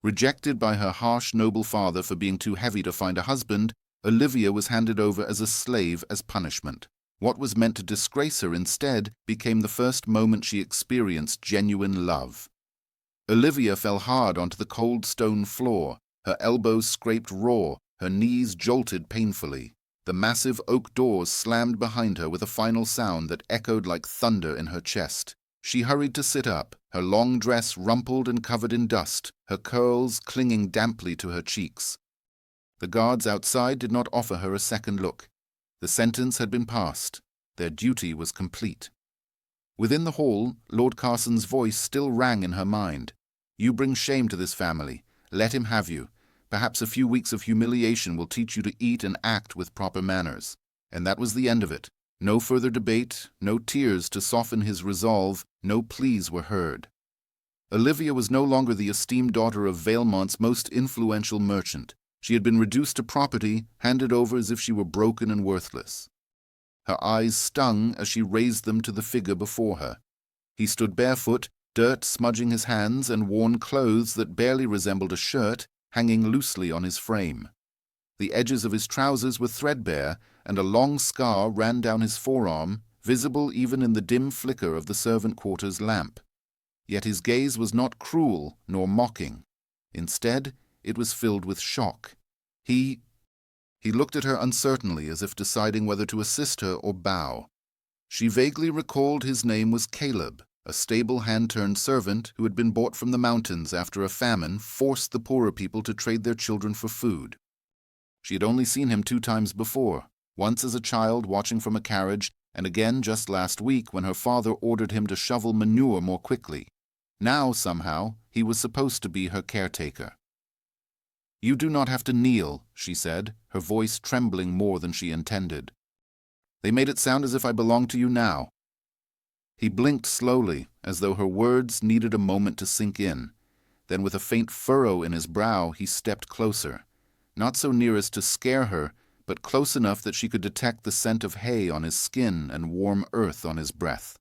Rejected by her harsh, noble father for being too heavy to find a husband, Olivia was handed over as a slave as punishment. What was meant to disgrace her instead became the first moment she experienced genuine love. Olivia fell hard onto the cold stone floor, her elbows scraped raw, her knees jolted painfully. The massive oak doors slammed behind her with a final sound that echoed like thunder in her chest. She hurried to sit up, her long dress rumpled and covered in dust, her curls clinging damply to her cheeks. The guards outside did not offer her a second look. The sentence had been passed. Their duty was complete. Within the hall, Lord Carson's voice still rang in her mind. "You bring shame to this family. Let him have you. Perhaps a few weeks of humiliation will teach you to eat and act with proper manners." And that was the end of it. No further debate, no tears to soften his resolve, no pleas were heard. Olivia was no longer the esteemed daughter of Vailmont's most influential merchant. She had been reduced to property, handed over as if she were broken and worthless. Her eyes stung as she raised them to the figure before her. He stood barefoot, dirt smudging his hands, and worn clothes that barely resembled a shirt, hanging loosely on his frame. The edges of his trousers were threadbare, and a long scar ran down his forearm, visible even in the dim flicker of the servant quarters lamp. Yet his gaze was not cruel nor mocking. Instead, it was filled with shock. He looked at her uncertainly, as if deciding whether to assist her or bow. She vaguely recalled his name was Caleb, a stable hand-turned servant who had been bought from the mountains after a famine forced the poorer people to trade their children for food. She had only seen him 2 times before, once as a child watching from a carriage, and again just last week when her father ordered him to shovel manure more quickly. Now, somehow, he was supposed to be her caretaker. "You do not have to kneel," she said, her voice trembling more than she intended. "They made it sound as if I belonged to you now." He blinked slowly, as though her words needed a moment to sink in. Then with a faint furrow in his brow, he stepped closer. Not so near as to scare her, but close enough that she could detect the scent of hay on his skin and warm earth on his breath.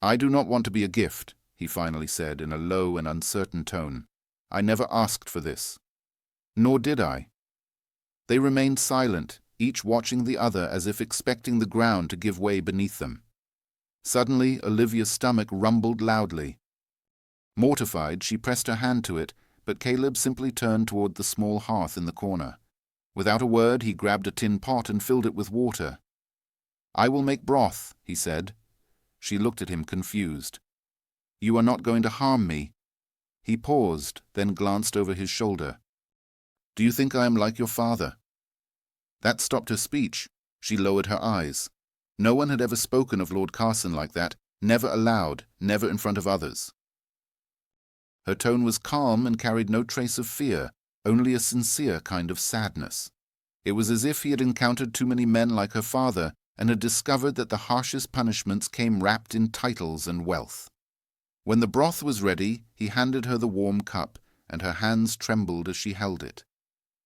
"I do not want to be a gift," he finally said in a low and uncertain tone. "I never asked for this." "Nor did I." They remained silent, each watching the other as if expecting the ground to give way beneath them. Suddenly, Olivia's stomach rumbled loudly. Mortified, she pressed her hand to it, but Caleb simply turned toward the small hearth in the corner. Without a word, he grabbed a tin pot and filled it with water. "I will make broth," he said. She looked at him confused. "You are not going to harm me?" He paused, then glanced over his shoulder. "Do you think I am like your father?" That stopped her speech. She lowered her eyes. No one had ever spoken of Lord Carson like that, never aloud, never in front of others. Her tone was calm and carried no trace of fear, only a sincere kind of sadness. It was as if he had encountered too many men like her father and had discovered that the harshest punishments came wrapped in titles and wealth. When the broth was ready, he handed her the warm cup, and her hands trembled as she held it.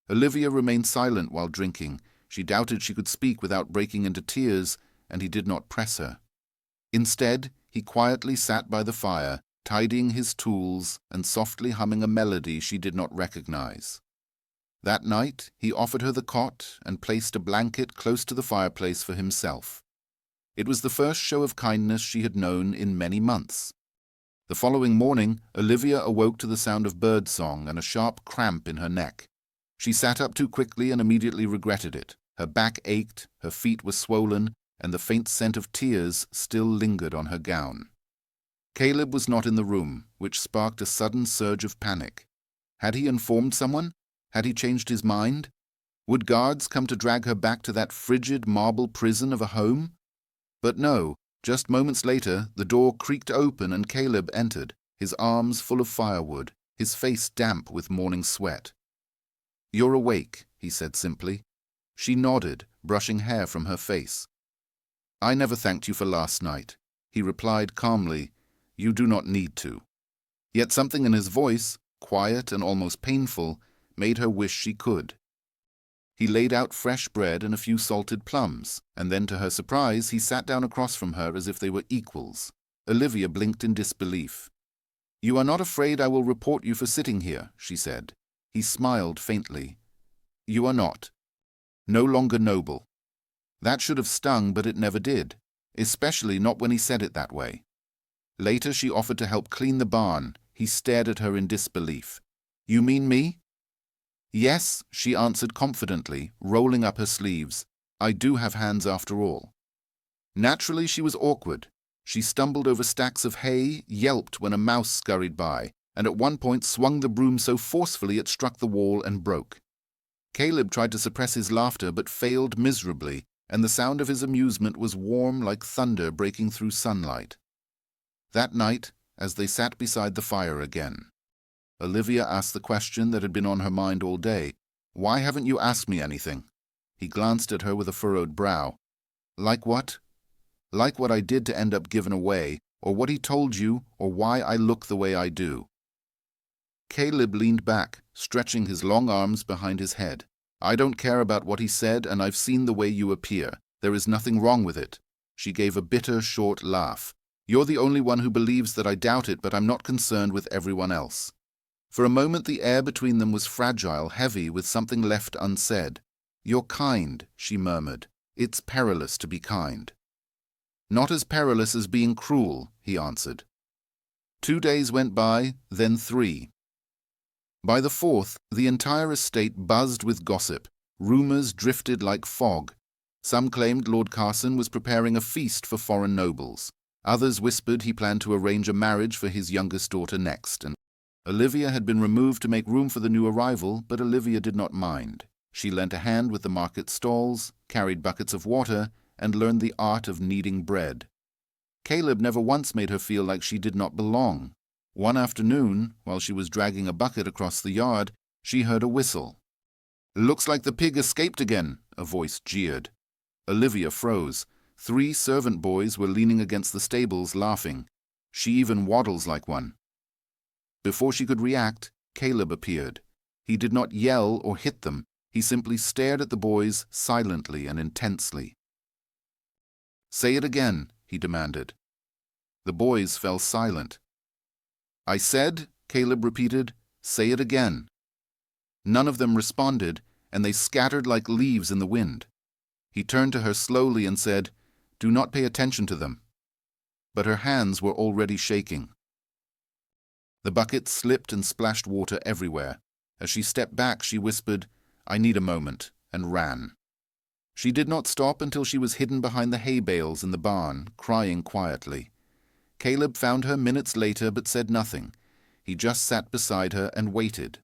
Olivia remained silent while drinking. She doubted she could speak without breaking into tears, and he did not press her. Instead, he quietly sat by the fire, tidying his tools and softly humming a melody she did not recognize. That night, he offered her the cot and placed a blanket close to the fireplace for himself. It was the first show of kindness she had known in many months. The following morning, Olivia awoke to the sound of birdsong and a sharp cramp in her neck. She sat up too quickly and immediately regretted it. Her back ached, her feet were swollen, and the faint scent of tears still lingered on her gown. Caleb was not in the room, which sparked a sudden surge of panic. Had he informed someone? Had he changed his mind? Would guards come to drag her back to that frigid marble prison of a home? But no. Just moments later, the door creaked open and Caleb entered, his arms full of firewood, his face damp with morning sweat. "You're awake," he said simply. She nodded, brushing hair from her face. "I never thanked you for last night," he replied calmly. "You do not need to." Yet something in his voice, quiet and almost painful, made her wish she could. He laid out fresh bread and a few salted plums, and then to her surprise he sat down across from her as if they were equals. Olivia blinked in disbelief. "You are not afraid I will report you for sitting here," she said. He smiled faintly. "You are not. No longer noble." That should have stung, but it never did, especially not when he said it that way. Later she offered to help clean the barn. He stared at her in disbelief. "You mean me?" "Yes," she answered confidently, rolling up her sleeves. "I do have hands after all." Naturally she was awkward. She stumbled over stacks of hay, yelped when a mouse scurried by, and at one point swung the broom so forcefully it struck the wall and broke. Caleb tried to suppress his laughter but failed miserably, and the sound of his amusement was warm like thunder breaking through sunlight. That night, as they sat beside the fire again, Olivia asked the question that had been on her mind all day. "Why haven't you asked me anything?" He glanced at her with a furrowed brow. "Like what?" "Like what I did to end up given away, or what he told you, or why I look the way I do." Caleb leaned back, stretching his long arms behind his head. "I don't care about what he said, and I've seen the way you appear. There is nothing wrong with it." She gave a bitter, short laugh. "You're the only one who believes that I doubt it, but I'm not concerned with everyone else." For a moment the air between them was fragile, heavy, with something left unsaid. "You're kind," she murmured. "It's perilous to be kind." "Not as perilous as being cruel," he answered. 2 days went by, then 3. By the 4th, the entire estate buzzed with gossip. Rumours drifted like fog. Some claimed Lord Carson was preparing a feast for foreign nobles. Others whispered he planned to arrange a marriage for his youngest daughter next, and Olivia had been removed to make room for the new arrival, but Olivia did not mind. She lent a hand with the market stalls, carried buckets of water, and learned the art of kneading bread. Caleb never once made her feel like she did not belong. One afternoon, while she was dragging a bucket across the yard, she heard a whistle. "Looks like the pig escaped again," a voice jeered. Olivia froze. 3 servant boys were leaning against the stables laughing. "She even waddles like one." Before she could react, Caleb appeared. He did not yell or hit them. He simply stared at the boys silently and intensely. "Say it again," he demanded. The boys fell silent. "I said," Caleb repeated, "say it again." None of them responded, and they scattered like leaves in the wind. He turned to her slowly and said, "Do not pay attention to them." But her hands were already shaking. The bucket slipped and splashed water everywhere. As she stepped back, she whispered, "I need a moment," and ran. She did not stop until she was hidden behind the hay bales in the barn, crying quietly. Caleb found her minutes later but said nothing. He just sat beside her and waited.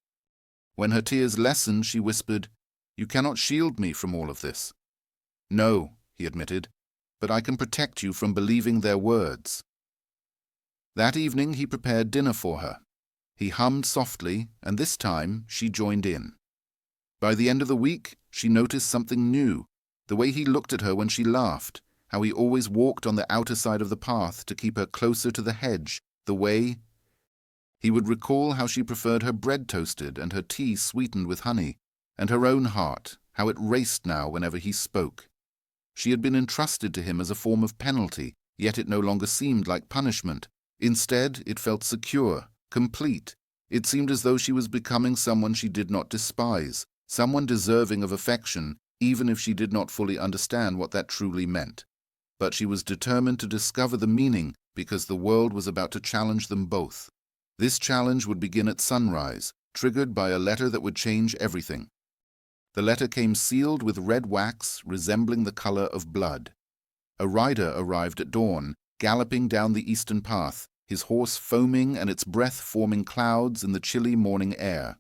When her tears lessened, she whispered, "You cannot shield me from all of this." "No," he admitted, "but I can protect you from believing their words." That evening he prepared dinner for her. He hummed softly, and this time she joined in. By the end of the week, she noticed something new. The way he looked at her when she laughed, how he always walked on the outer side of the path to keep her closer to the hedge, the way he would recall how she preferred her bread toasted and her tea sweetened with honey, and her own heart, how it raced now whenever he spoke. She had been entrusted to him as a form of penalty, yet it no longer seemed like punishment. Instead, it felt secure, complete. It seemed as though she was becoming someone she did not despise, someone deserving of affection, even if she did not fully understand what that truly meant. But she was determined to discover the meaning because the world was about to challenge them both. This challenge would begin at sunrise, triggered by a letter that would change everything. The letter came sealed with red wax resembling the color of blood. A rider arrived at dawn, galloping down the eastern path, his horse foaming and its breath forming clouds in the chilly morning air.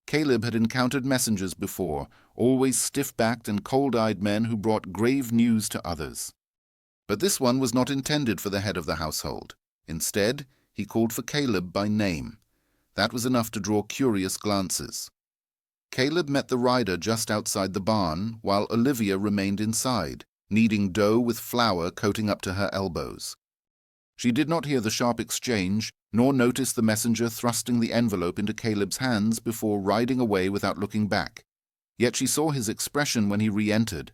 Caleb had encountered messengers before, always stiff-backed and cold-eyed men who brought grave news to others. But this one was not intended for the head of the household. Instead, he called for Caleb by name. That was enough to draw curious glances. Caleb met the rider just outside the barn, while Olivia remained inside, kneading dough with flour coating up to her elbows. She did not hear the sharp exchange, nor notice the messenger thrusting the envelope into Caleb's hands before riding away without looking back. Yet she saw his expression when he re-entered.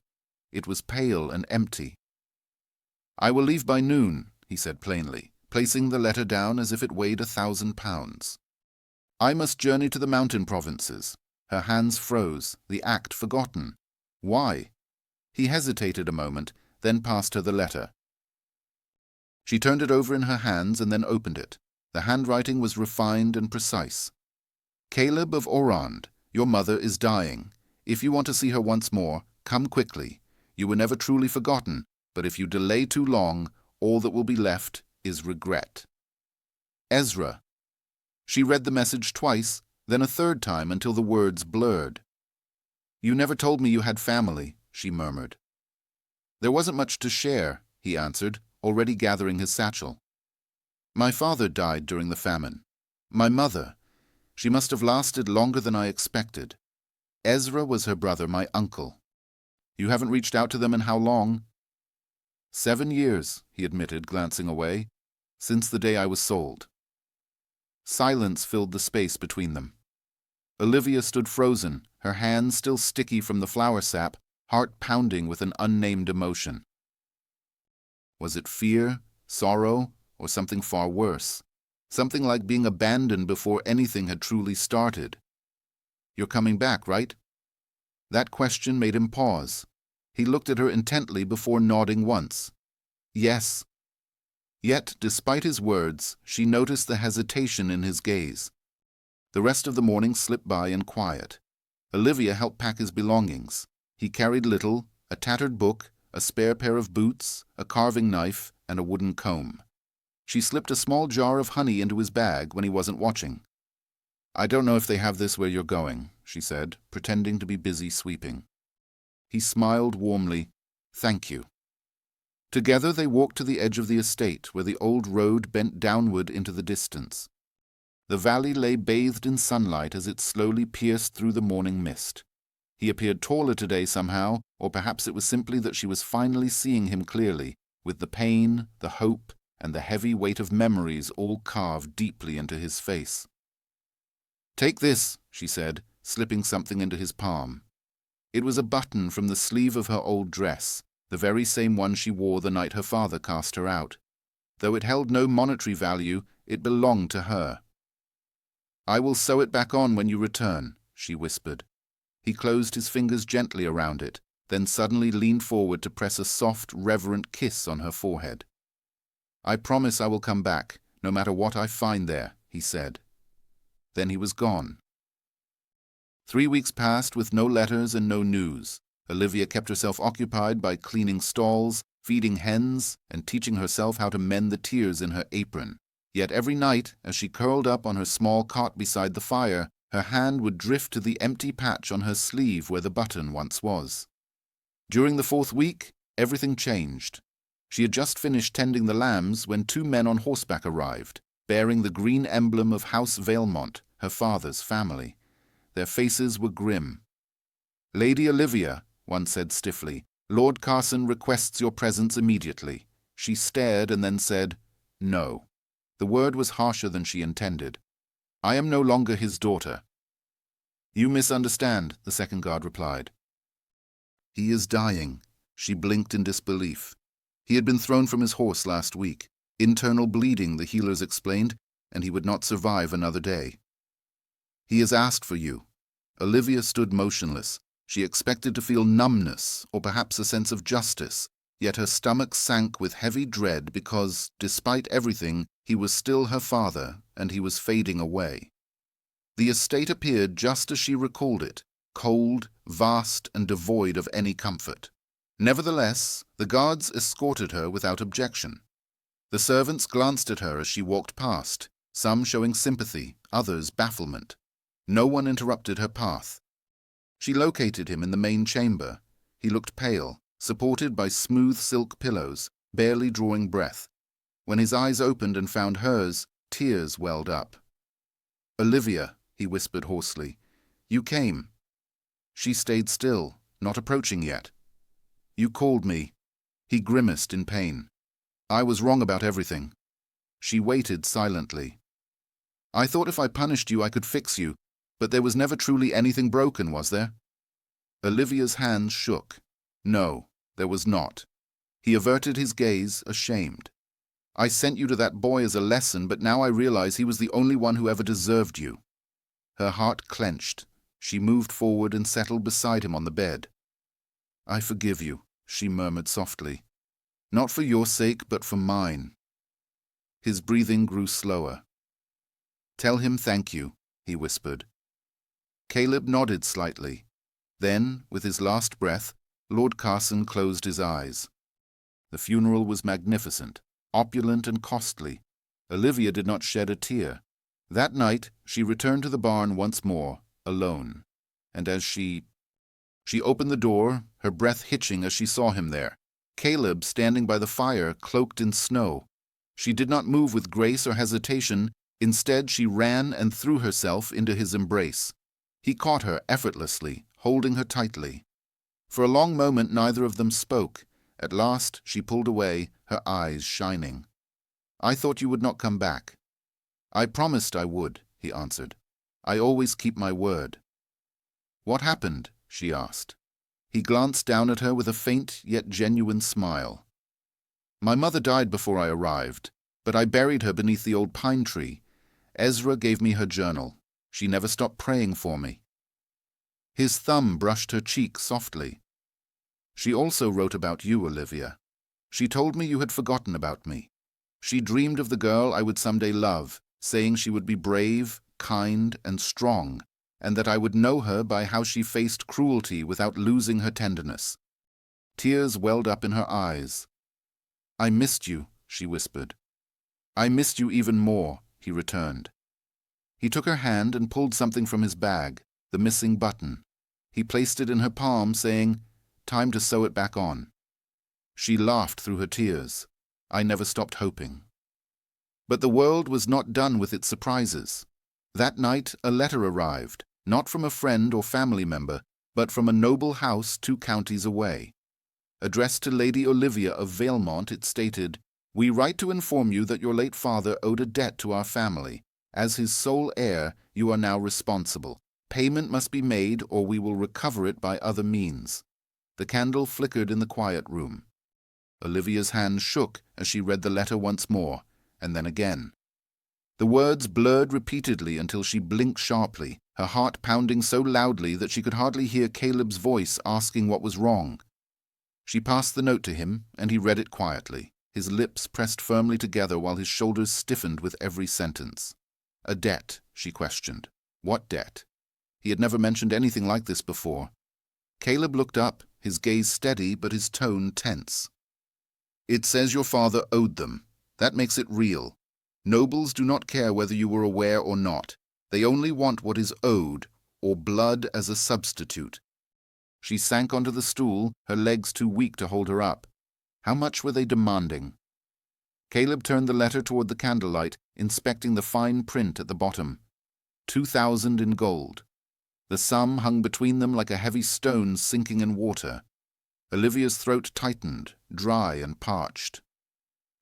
It was pale and empty. "I will leave by noon," he said plainly, placing the letter down as if it weighed 1,000 pounds. I must journey to the mountain provinces. Her hands froze, the act forgotten. Why? He hesitated a moment, then passed her the letter. She turned it over in her hands and then opened it. The handwriting was refined and precise. Caleb of Orand, your mother is dying. If you want to see her once more, come quickly. You were never truly forgotten, but if you delay too long, all that will be left is regret. Ezra. She read the message twice, then a third time until the words blurred. You never told me you had family, she murmured. There wasn't much to share, he answered, already gathering his satchel. My father died during the famine. My mother, she must have lasted longer than I expected. Ezra was her brother, my uncle. You haven't reached out to them in how long? 7 years, he admitted, glancing away, since the day I was sold. Silence filled the space between them. Olivia stood frozen, her hands still sticky from the flower sap, heart pounding with an unnamed emotion. Was it fear, sorrow, or something far worse? Something like being abandoned before anything had truly started. You're coming back, right? That question made him pause. He looked at her intently before nodding once. Yes. Yet, despite his words, she noticed the hesitation in his gaze. The rest of the morning slipped by in quiet. Olivia helped pack his belongings. He carried little, a tattered book, a spare pair of boots, a carving knife, and a wooden comb. She slipped a small jar of honey into his bag when he wasn't watching. I don't know if they have this where you're going, she said, pretending to be busy sweeping. He smiled warmly. Thank you. Together they walked to the edge of the estate, where the old road bent downward into the distance. The valley lay bathed in sunlight as it slowly pierced through the morning mist. He appeared taller today somehow, or perhaps it was simply that she was finally seeing him clearly, with the pain, the hope, and the heavy weight of memories all carved deeply into his face. Take this, she said, slipping something into his palm. It was a button from the sleeve of her old dress, the very same one she wore the night her father cast her out. Though it held no monetary value, it belonged to her. I will sew it back on when you return, she whispered. He closed his fingers gently around it, then suddenly leaned forward to press a soft, reverent kiss on her forehead. I promise I will come back, no matter what I find there, he said. Then he was gone. 3 weeks passed with no letters and no news. Olivia kept herself occupied by cleaning stalls, feeding hens, and teaching herself how to mend the tears in her apron. Yet every night, as she curled up on her small cot beside the fire, her hand would drift to the empty patch on her sleeve where the button once was. During the 4th week, everything changed. She had just finished tending the lambs when 2 men on horseback arrived, bearing the green emblem of House Valemont, her father's family. Their faces were grim. Lady Olivia, one said stiffly, Lord Carson requests your presence immediately. She stared and then said, No. The word was harsher than she intended. I am no longer his daughter. You misunderstand, the second guard replied. He is dying. She blinked in disbelief. He had been thrown from his horse last week. Internal bleeding, the healers explained, and he would not survive another day. He has asked for you. Olivia stood motionless. She expected to feel numbness, or perhaps a sense of justice, yet her stomach sank with heavy dread because, despite everything, he was still her father, and he was fading away. The estate appeared just as she recalled it, cold, vast, and devoid of any comfort. Nevertheless, the guards escorted her without objection. The servants glanced at her as she walked past, some showing sympathy, others bafflement. No one interrupted her path. She located him in the main chamber. He looked pale, supported by smooth silk pillows, barely drawing breath. When his eyes opened and found hers, tears welled up. Olivia, he whispered hoarsely, you came. She stayed still, not approaching yet. You called me. He grimaced in pain. I was wrong about everything. She waited silently. I thought if I punished you I could fix you, but there was never truly anything broken, was there? Olivia's hands shook. No, there was not. He averted his gaze, ashamed. I sent you to that boy as a lesson, but now I realize he was the only one who ever deserved you." Her heart clenched. She moved forward and settled beside him on the bed. "I forgive you," she murmured softly. "Not for your sake, but for mine." His breathing grew slower. "Tell him thank you," he whispered. Caleb nodded slightly. Then, with his last breath, Lord Carson closed his eyes. The funeral was magnificent, opulent and costly. Olivia did not shed a tear. That night she returned to the barn once more, alone. And as she opened the door, her breath hitching as she saw him there, Caleb standing by the fire, cloaked in snow. She did not move with grace or hesitation. Instead, she ran and threw herself into his embrace. He caught her effortlessly, holding her tightly. For a long moment neither of them spoke. At last she pulled away, her eyes shining. "I thought you would not come back." "I promised I would," he answered. "I always keep my word." "What happened?" she asked. He glanced down at her with a faint yet genuine smile. "My mother died before I arrived, but I buried her beneath the old pine tree. Ezra gave me her journal. She never stopped praying for me." His thumb brushed her cheek softly. "She also wrote about you, Olivia. She told me you had forgotten about me. She dreamed of the girl I would someday love, saying she would be brave, kind, and strong, and that I would know her by how she faced cruelty without losing her tenderness." Tears welled up in her eyes. "I missed you," she whispered. "I missed you even more," he returned. He took her hand and pulled something from his bag, the missing button. He placed it in her palm, saying, "Time to sew it back on." She laughed through her tears. "I never stopped hoping." But the world was not done with its surprises. That night a letter arrived, not from a friend or family member, but from a noble house 2 counties away. Addressed to Lady Olivia of Valemont, it stated, "We write to inform you that your late father owed a debt to our family. As his sole heir, you are now responsible. Payment must be made, or we will recover it by other means." The candle flickered in the quiet room. Olivia's hand shook as she read the letter once more, and then again. The words blurred repeatedly until she blinked sharply, her heart pounding so loudly that she could hardly hear Caleb's voice asking what was wrong. She passed the note to him, and he read it quietly, his lips pressed firmly together while his shoulders stiffened with every sentence. "A debt," she questioned. What debt? He had never mentioned anything like this before. Caleb looked up, his gaze steady but his tone tense. "It says your father owed them. That makes it real. Nobles do not care whether you were aware or not. They only want what is owed, or blood as a substitute." She sank onto the stool, her legs too weak to hold her up. How much were they demanding? Caleb turned the letter toward the candlelight, inspecting the fine print at the bottom. 2,000 in gold. The sum hung between them like a heavy stone sinking in water. Olivia's throat tightened, dry and parched.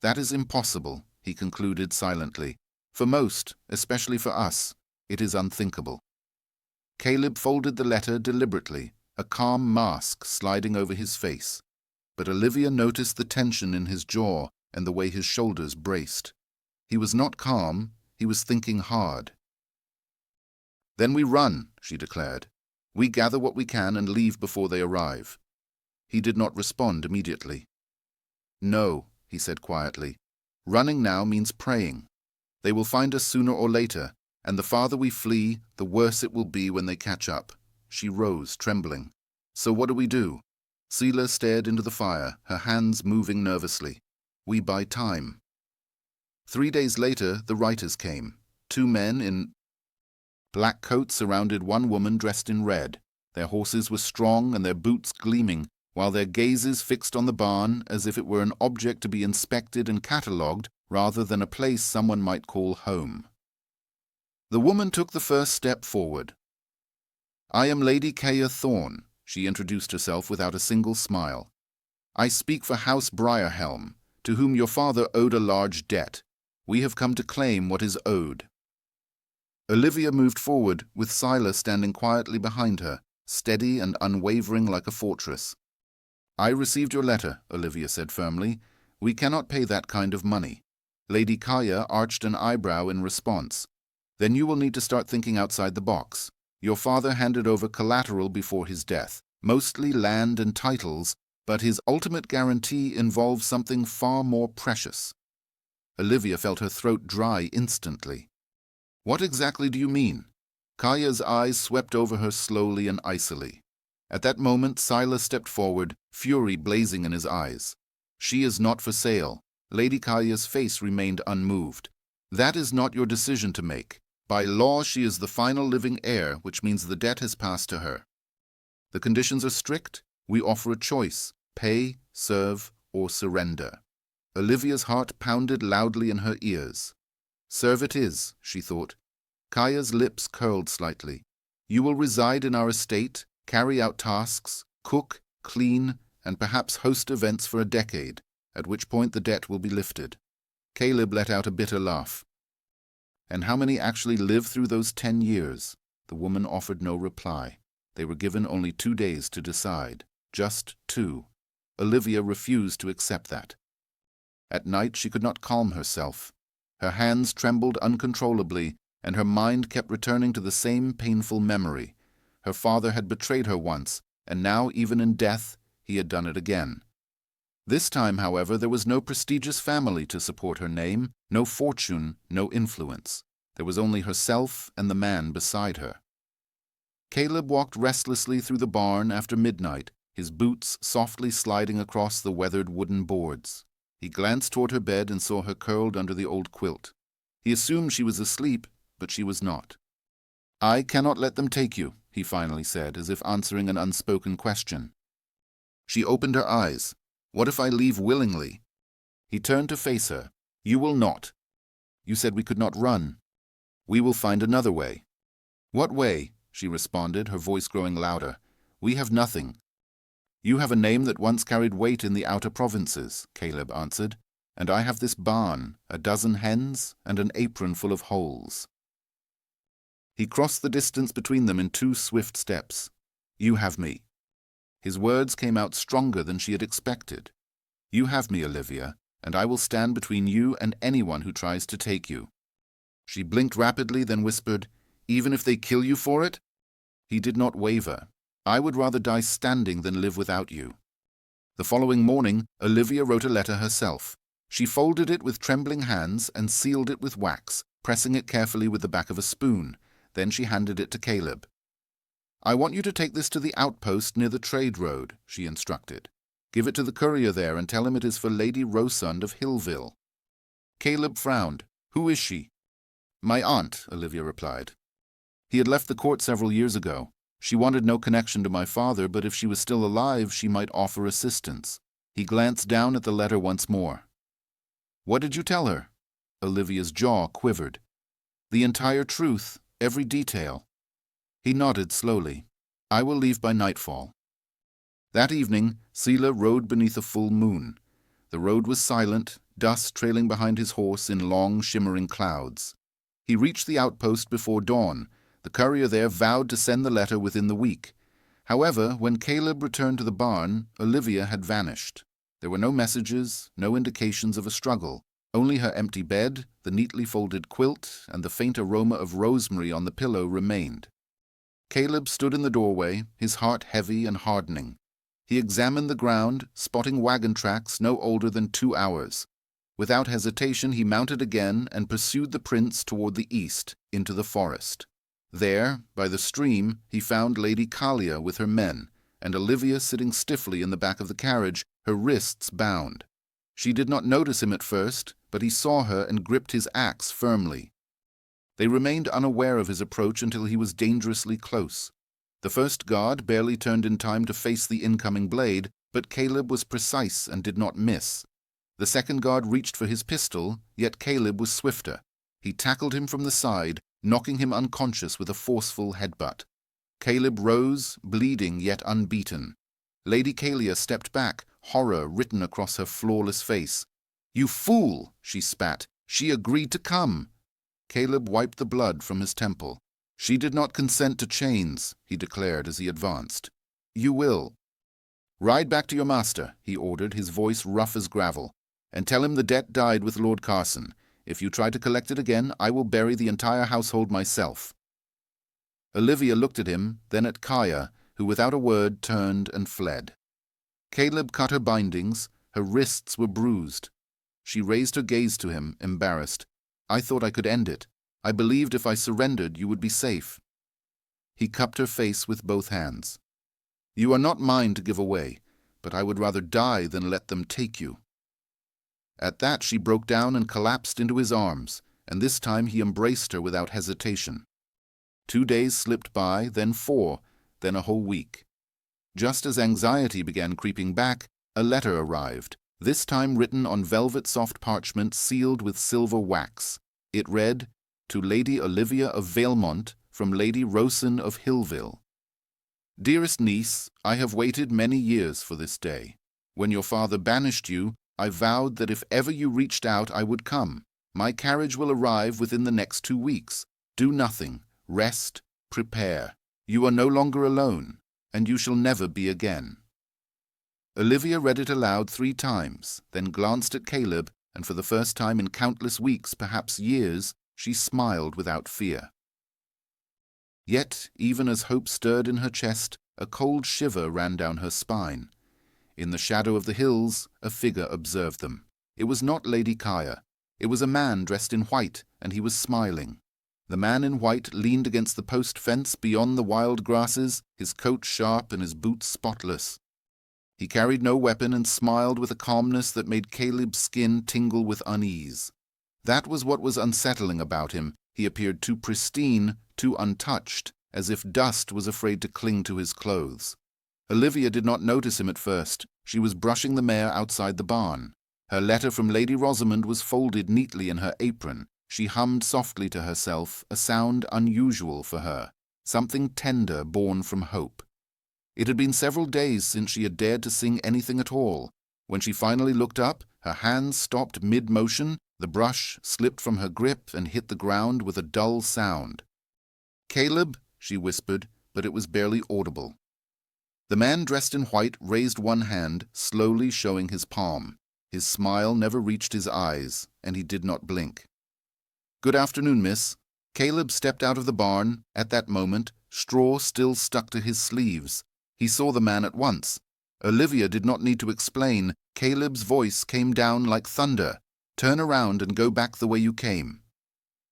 "That is impossible," he concluded silently. "For most, especially for us, it is unthinkable." Caleb folded the letter deliberately, a calm mask sliding over his face. But Olivia noticed the tension in his jaw and the way his shoulders braced. He was not calm, he was thinking hard. "Then we run," she declared. "We gather what we can and leave before they arrive." He did not respond immediately. "No," he said quietly. "Running now means praying. They will find us sooner or later, and the farther we flee, the worse it will be when they catch up." She rose, trembling. "So what do we do?" Seela stared into the fire, her hands moving nervously. "We buy time." 3 days later, the writers came. 2 men in black coats surrounded one woman dressed in red. Their horses were strong and their boots gleaming, while their gazes fixed on the barn as if it were an object to be inspected and catalogued rather than a place someone might call home. The woman took the first step forward. "I am Lady Kaya Thorne," she introduced herself without a single smile. "I speak for House Briarhelm, to whom your father owed a large debt. We have come to claim what is owed." Olivia moved forward, with Silas standing quietly behind her, steady and unwavering like a fortress. "I received your letter," Olivia said firmly. "We cannot pay that kind of money. Lady Kaya arched an eyebrow in response. Then you will need to start thinking outside the box. Your father handed over collateral before his death, mostly land and titles, but his ultimate guarantee involves something far more precious. Olivia felt her throat dry instantly. What exactly do you mean? Kaya's eyes swept over her slowly and icily. At that moment, Silas stepped forward, fury blazing in his eyes. She is not for sale. Lady Kaya's face remained unmoved. That is not your decision to make. By law, she is the final living heir, which means the debt has passed to her. The conditions are strict. We offer a choice: pay, serve, or surrender. Olivia's heart pounded loudly in her ears. Serve it is, she thought. Kaya's lips curled slightly. You will reside in our estate, carry out tasks, cook, clean, and perhaps host events for a decade, at which point the debt will be lifted. Caleb let out a bitter laugh. And how many actually live through those 10 years? The woman offered no reply. They were given only 2 days to decide. Just 2. Olivia refused to accept that. At night she could not calm herself. Her hands trembled uncontrollably, and her mind kept returning to the same painful memory. Her father had betrayed her once, and now, even in death, he had done it again. This time, however, there was no prestigious family to support her name, no fortune, no influence. There was only herself and the man beside her. Caleb walked restlessly through the barn after midnight, his boots softly sliding across the weathered wooden boards. He glanced toward her bed and saw her curled under the old quilt. He assumed she was asleep, but she was not. I cannot let them take you, he finally said, as if answering an unspoken question. She opened her eyes. What if I leave willingly? He turned to face her. You will not. You said we could not run. We will find another way. What way? She responded, her voice growing louder. We have nothing. You have a name that once carried weight in the outer provinces, Caleb answered, and I have this barn, a dozen hens, and an apron full of holes. He crossed the distance between them in 2 swift steps. You have me. His words came out stronger than she had expected. You have me, Olivia, and I will stand between you and anyone who tries to take you. She blinked rapidly, then whispered, Even if they kill you for it? He did not waver. I would rather die standing than live without you. The following morning, Olivia wrote a letter herself. She folded it with trembling hands and sealed it with wax, pressing it carefully with the back of a spoon. Then she handed it to Caleb. I want you to take this to the outpost near the trade road, she instructed. Give it to the courier there and tell him it is for Lady Rosund of Hillville. Caleb frowned. Who is she? My aunt, Olivia replied. He had left the court several years ago. She wanted no connection to my father, but if she was still alive, she might offer assistance. He glanced down at the letter once more. What did you tell her? Olivia's jaw quivered. The entire truth, every detail. He nodded slowly. I will leave by nightfall. That evening, Sila rode beneath a full moon. The road was silent, dust trailing behind his horse in long, shimmering clouds. He reached the outpost before dawn. The courier there vowed to send the letter within the week. However, when Caleb returned to the barn, Olivia had vanished. There were no messages, no indications of a struggle. Only her empty bed, the neatly folded quilt, and the faint aroma of rosemary on the pillow remained. Caleb stood in the doorway, his heart heavy and hardening. He examined the ground, spotting wagon tracks no older than 2 hours. Without hesitation, he mounted again and pursued the prince toward the east, into the forest. There, by the stream, he found Lady Kalia with her men, and Olivia sitting stiffly in the back of the carriage, her wrists bound. She did not notice him at first, but he saw her and gripped his axe firmly. They remained unaware of his approach until he was dangerously close. The first guard barely turned in time to face the incoming blade, but Caleb was precise and did not miss. The second guard reached for his pistol, yet Caleb was swifter. He tackled him from the side, knocking him unconscious with a forceful headbutt. Caleb rose, bleeding yet unbeaten. Lady Kalia stepped back, horror written across her flawless face. "You fool!" she spat. "She agreed to come." Caleb wiped the blood from his temple. "She did not consent to chains," he declared as he advanced. "You will." "Ride back to your master," he ordered, his voice rough as gravel. And tell him the debt died with Lord Carson. If you try to collect it again, I will bury the entire household myself." Olivia looked at him, then at Kaya, who without a word turned and fled. Caleb cut her bindings. Her wrists were bruised. She raised her gaze to him, embarrassed. "I thought I could end it. I believed if I surrendered you would be safe." He cupped her face with both hands. "You are not mine to give away, but I would rather die than let them take you." At that she broke down and collapsed into his arms, and this time he embraced her without hesitation. 2 days slipped by, then 4, then a whole week. Just as anxiety began creeping back, a letter arrived, this time written on velvet soft parchment sealed with silver wax. It read, "To Lady Olivia of Valemont, from Lady Rosen of Hillville. Dearest niece, I have waited many years for this day. When your father banished you, I vowed that if ever you reached out I would come. My carriage will arrive within the next 2 weeks. Do nothing. Rest. Prepare. You are no longer alone, and you shall never be again." Olivia read it aloud 3 times, then glanced at Caleb, and for the first time in countless weeks, perhaps years, she smiled without fear. Yet, even as hope stirred in her chest, a cold shiver ran down her spine. In the shadow of the hills, a figure observed them. It was not Lady Kaya. It was a man dressed in white, and he was smiling. The man in white leaned against the post fence beyond the wild grasses, his coat sharp and his boots spotless. He carried no weapon and smiled with a calmness that made Caleb's skin tingle with unease. That was what was unsettling about him. He appeared too pristine, too untouched, as if dust was afraid to cling to his clothes. Olivia did not notice him at first. She was brushing the mare outside the barn. Her letter from Lady Rosamond was folded neatly in her apron. She hummed softly to herself, a sound unusual for her, something tender born from hope. It had been several days since she had dared to sing anything at all. When she finally looked up, her hands stopped mid-motion, the brush slipped from her grip and hit the ground with a dull sound. "Caleb," she whispered, but it was barely audible. The man dressed in white raised one hand, slowly showing his palm. His smile never reached his eyes, and he did not blink. "Good afternoon, miss." Caleb stepped out of the barn. At that moment, straw still stuck to his sleeves. He saw the man at once. Olivia did not need to explain. Caleb's voice came down like thunder. "Turn around and go back the way you came."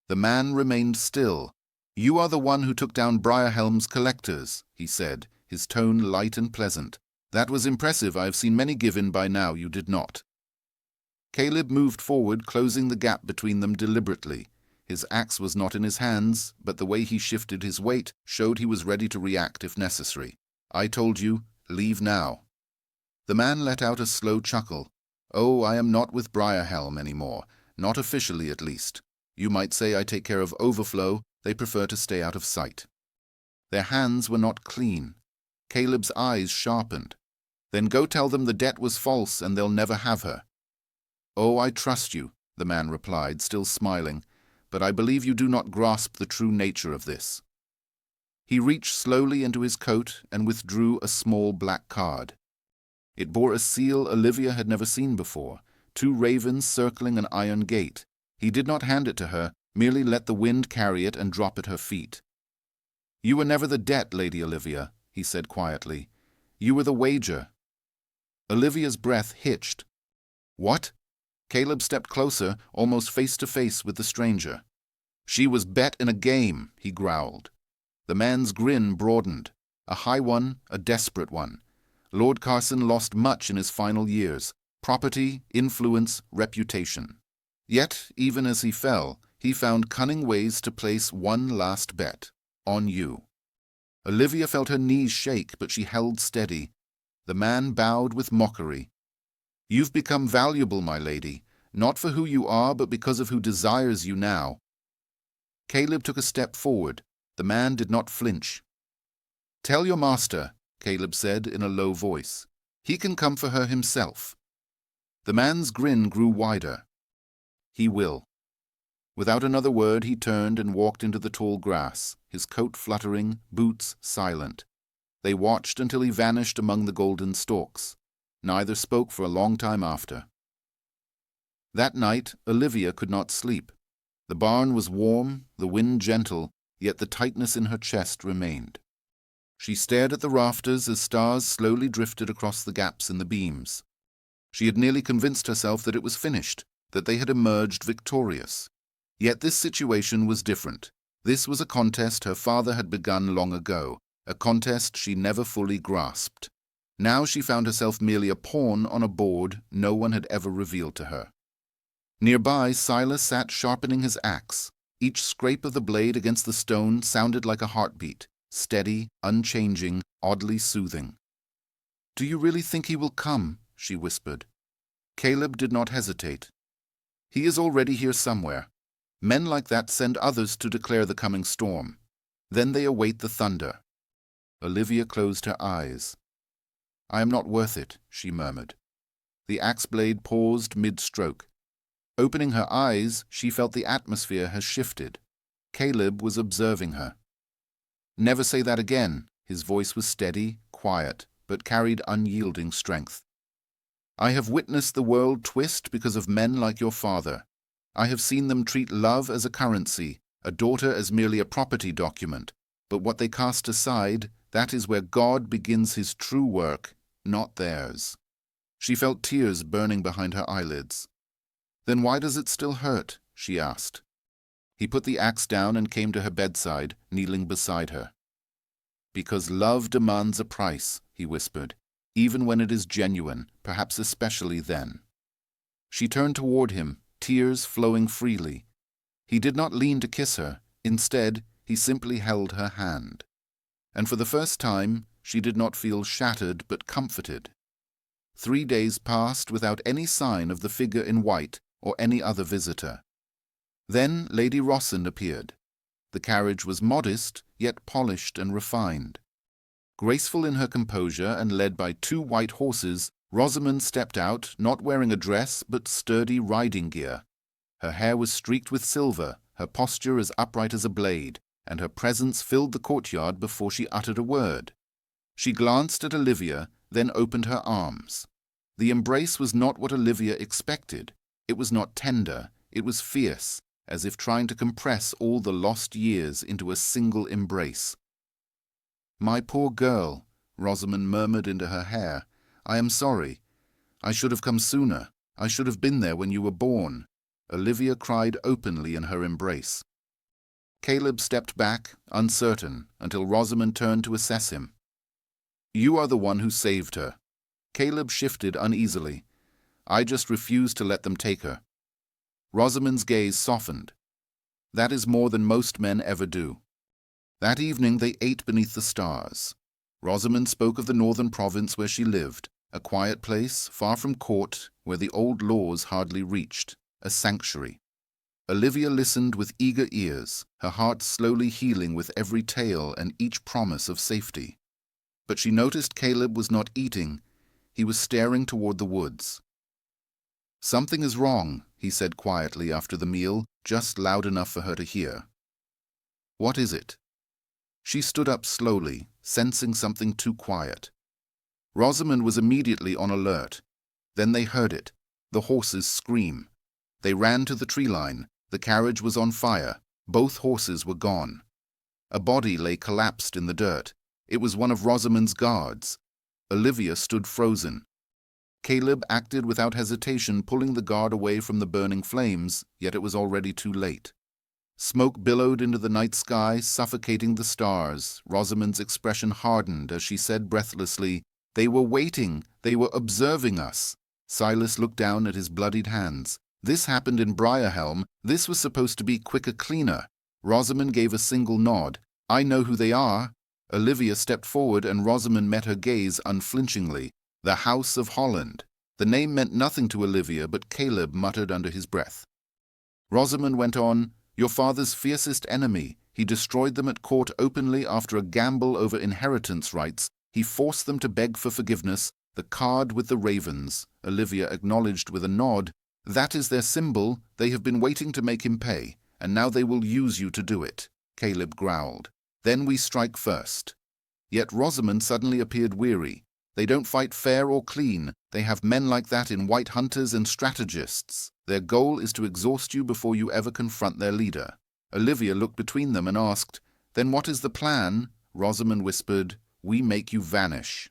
The man remained still. "You are the one who took down Briarhelm's collectors," he said, his tone light and pleasant. "That was impressive. I have seen many given by now. You did not." Caleb moved forward, closing the gap between them deliberately. His axe was not in his hands, but the way he shifted his weight showed he was ready to react if necessary. "I told you, leave now." The man let out a slow chuckle. "Oh, I am not with Briarhelm anymore. Not officially, at least. You might say I take care of overflow. They prefer to stay out of sight." Their hands were not clean. Caleb's eyes sharpened. "Then go tell them the debt was false and they'll never have her." "Oh, I trust you," the man replied, still smiling, "but I believe you do not grasp the true nature of this." He reached slowly into his coat and withdrew a small black card. It bore a seal Olivia had never seen before, 2 ravens circling an iron gate. He did not hand it to her, merely let the wind carry it and drop at her feet. "You were never the debt, Lady Olivia," he said quietly. "You were the wager." Olivia's breath hitched. "What?" Caleb stepped closer, almost face to face with the stranger. "She was bet in a game," he growled. The man's grin broadened. A high one, a desperate one. Lord Carson lost much in his final years: property, influence, reputation. Yet, even as he fell, he found cunning ways to place one last bet. On you. Olivia felt her knees shake, but she held steady. The man bowed with mockery. "You've become valuable, my lady, not for who you are, but because of who desires you now." Caleb took a step forward. The man did not flinch. "Tell your master," Caleb said in a low voice. "He can come for her himself." The man's grin grew wider. "He will." Without another word he turned and walked into the tall grass, his coat fluttering, boots silent. They watched until he vanished among the golden stalks. Neither spoke for a long time after. That night, Olivia could not sleep. The barn was warm, the wind gentle, yet the tightness in her chest remained. She stared at the rafters as stars slowly drifted across the gaps in the beams. She had nearly convinced herself that it was finished, that they had emerged victorious. Yet this situation was different. This was a contest her father had begun long ago, a contest she never fully grasped. Now she found herself merely a pawn on a board no one had ever revealed to her. Nearby, Silas sat sharpening his axe. Each scrape of the blade against the stone sounded like a heartbeat, steady, unchanging, oddly soothing. "Do you really think he will come?" she whispered. Caleb did not hesitate. "He is already here somewhere. Men like that send others to declare the coming storm. Then they await the thunder." Olivia closed her eyes. "I am not worth it," she murmured. The axe blade paused mid-stroke. Opening her eyes, she felt the atmosphere has shifted. Caleb was observing her. "Never say that again." His voice was steady, quiet, but carried unyielding strength. "I have witnessed the world twist because of men like your father. I have seen them treat love as a currency, a daughter as merely a property document. But what they cast aside, that is where God begins his true work, not theirs." She felt tears burning behind her eyelids. "Then why does it still hurt?" she asked. He put the axe down and came to her bedside, kneeling beside her. "Because love demands a price," he whispered, "even when it is genuine, perhaps especially then." She turned toward him, tears flowing freely. He did not lean to kiss her. Instead, he simply held her hand. And for the first time, she did not feel shattered but comforted. 3 days passed without any sign of the figure in white or any other visitor. Then Lady Rossin appeared. The carriage was modest, yet polished and refined. Graceful in her composure and led by 2 white horses, Rosamond stepped out, not wearing a dress but sturdy riding gear. Her hair was streaked with silver, her posture as upright as a blade, and her presence filled the courtyard before she uttered a word. She glanced at Olivia, then opened her arms. The embrace was not what Olivia expected. It was not tender, it was fierce, as if trying to compress all the lost years into a single embrace. "My poor girl," Rosamond murmured into her hair. "I am sorry. I should have come sooner. I should have been there when you were born." Olivia cried openly in her embrace. Caleb stepped back, uncertain, until Rosamond turned to assess him. "You are the one who saved her." Caleb shifted uneasily. "I just refused to let them take her." Rosamond's gaze softened. "That is more than most men ever do." That evening they ate beneath the stars. Rosamond spoke of the northern province where she lived, a quiet place, far from court, where the old laws hardly reached, a sanctuary. Olivia listened with eager ears, her heart slowly healing with every tale and each promise of safety. But she noticed Caleb was not eating. He was staring toward the woods. "Something is wrong," he said quietly after the meal, just loud enough for her to hear. "What is it?" She stood up slowly, sensing something too quiet. Rosamond was immediately on alert. Then they heard it, the horses scream. They ran to the tree line. The carriage was on fire. Both horses were gone. A body lay collapsed in the dirt. It was one of Rosamond's guards. Olivia stood frozen. Caleb acted without hesitation, pulling the guard away from the burning flames, yet it was already too late. Smoke billowed into the night sky, suffocating the stars. Rosamond's expression hardened as she said breathlessly, "They were waiting. They were observing us." Silas looked down at his bloodied hands. This happened in Briarhelm. This was supposed to be quicker, cleaner. Rosamond gave a single nod. "I know who they are." Olivia stepped forward and Rosamond met her gaze unflinchingly. "The House of Holland." The name meant nothing to Olivia, but Caleb muttered under his breath. Rosamond went on, "Your father's fiercest enemy. He destroyed them at court openly after a gamble over inheritance rights. He forced them to beg for forgiveness. The card with the ravens," Olivia acknowledged with a nod. "That is their symbol. They have been waiting to make him pay, and now they will use you to do it," Caleb growled. "Then we strike first." Yet Rosamond suddenly appeared weary. "They don't fight fair or clean. They have men like that in white hunters and strategists. Their goal is to exhaust you before you ever confront their leader. Olivia looked between them and asked, "Then what is the plan?" Rosamond whispered, "We make you vanish."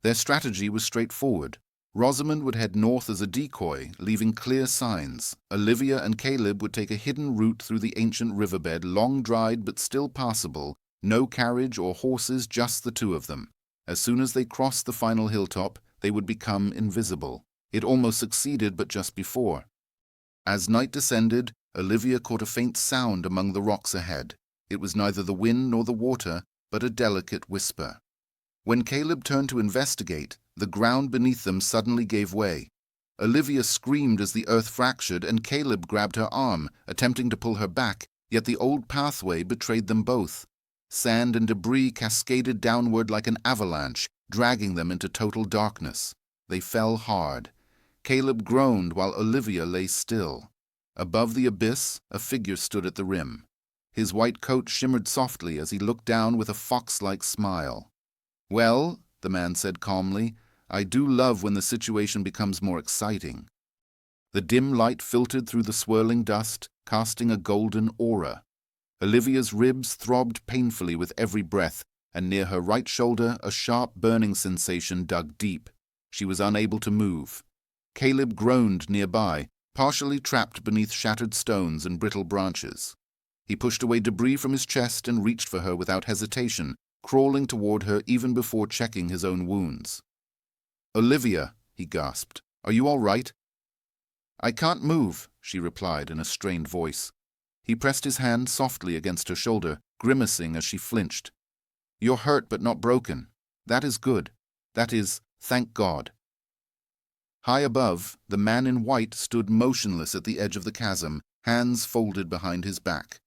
Their strategy was straightforward. Rosamond would head north as a decoy, leaving clear signs. Olivia and Caleb would take a hidden route through the ancient riverbed, long-dried but still passable, no carriage or horses, just the two of them. As soon as they crossed the final hilltop, they would become invisible. It almost succeeded, but just before. As night descended, Olivia caught a faint sound among the rocks ahead. It was neither the wind nor the water, but a delicate whisper. When Caleb turned to investigate, the ground beneath them suddenly gave way. Olivia screamed as the earth fractured, and Caleb grabbed her arm, attempting to pull her back, yet the old pathway betrayed them both. Sand and debris cascaded downward like an avalanche, dragging them into total darkness. They fell hard. Caleb groaned while Olivia lay still. Above the abyss, a figure stood at the rim. His white coat shimmered softly as he looked down with a fox-like smile. "Well," the man said calmly, "I do love when the situation becomes more exciting." The dim light filtered through the swirling dust, casting a golden aura. Olivia's ribs throbbed painfully with every breath, and near her right shoulder a sharp burning sensation dug deep. She was unable to move. Caleb groaned nearby, partially trapped beneath shattered stones and brittle branches. He pushed away debris from his chest and reached for her without hesitation, crawling toward her even before checking his own wounds. "Olivia," he gasped, "are you all right?" "I can't move," she replied in a strained voice. He pressed his hand softly against her shoulder, grimacing as she flinched. "You're hurt but not broken. That is good. That is, thank God." High above, the man in white stood motionless at the edge of the chasm, hands folded behind his back.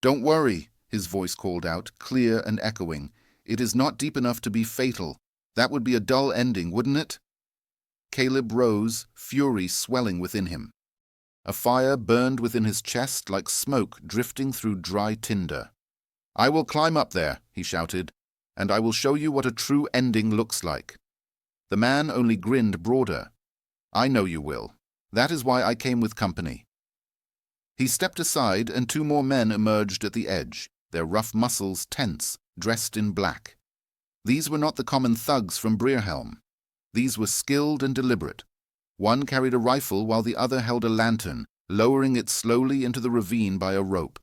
"Don't worry," his voice called out, clear and echoing. "It is not deep enough to be fatal. That would be a dull ending, wouldn't it?" Caleb rose, fury swelling within him. A fire burned within his chest like smoke drifting through dry tinder. "I will climb up there," he shouted, "and I will show you what a true ending looks like." The man only grinned broader. "I know you will. That is why I came with company." He stepped aside, and two more men emerged at the edge, their rough muscles tense, dressed in black. These were not the common thugs from Breerhelm. These were skilled and deliberate. One carried a rifle while the other held a lantern, lowering it slowly into the ravine by a rope.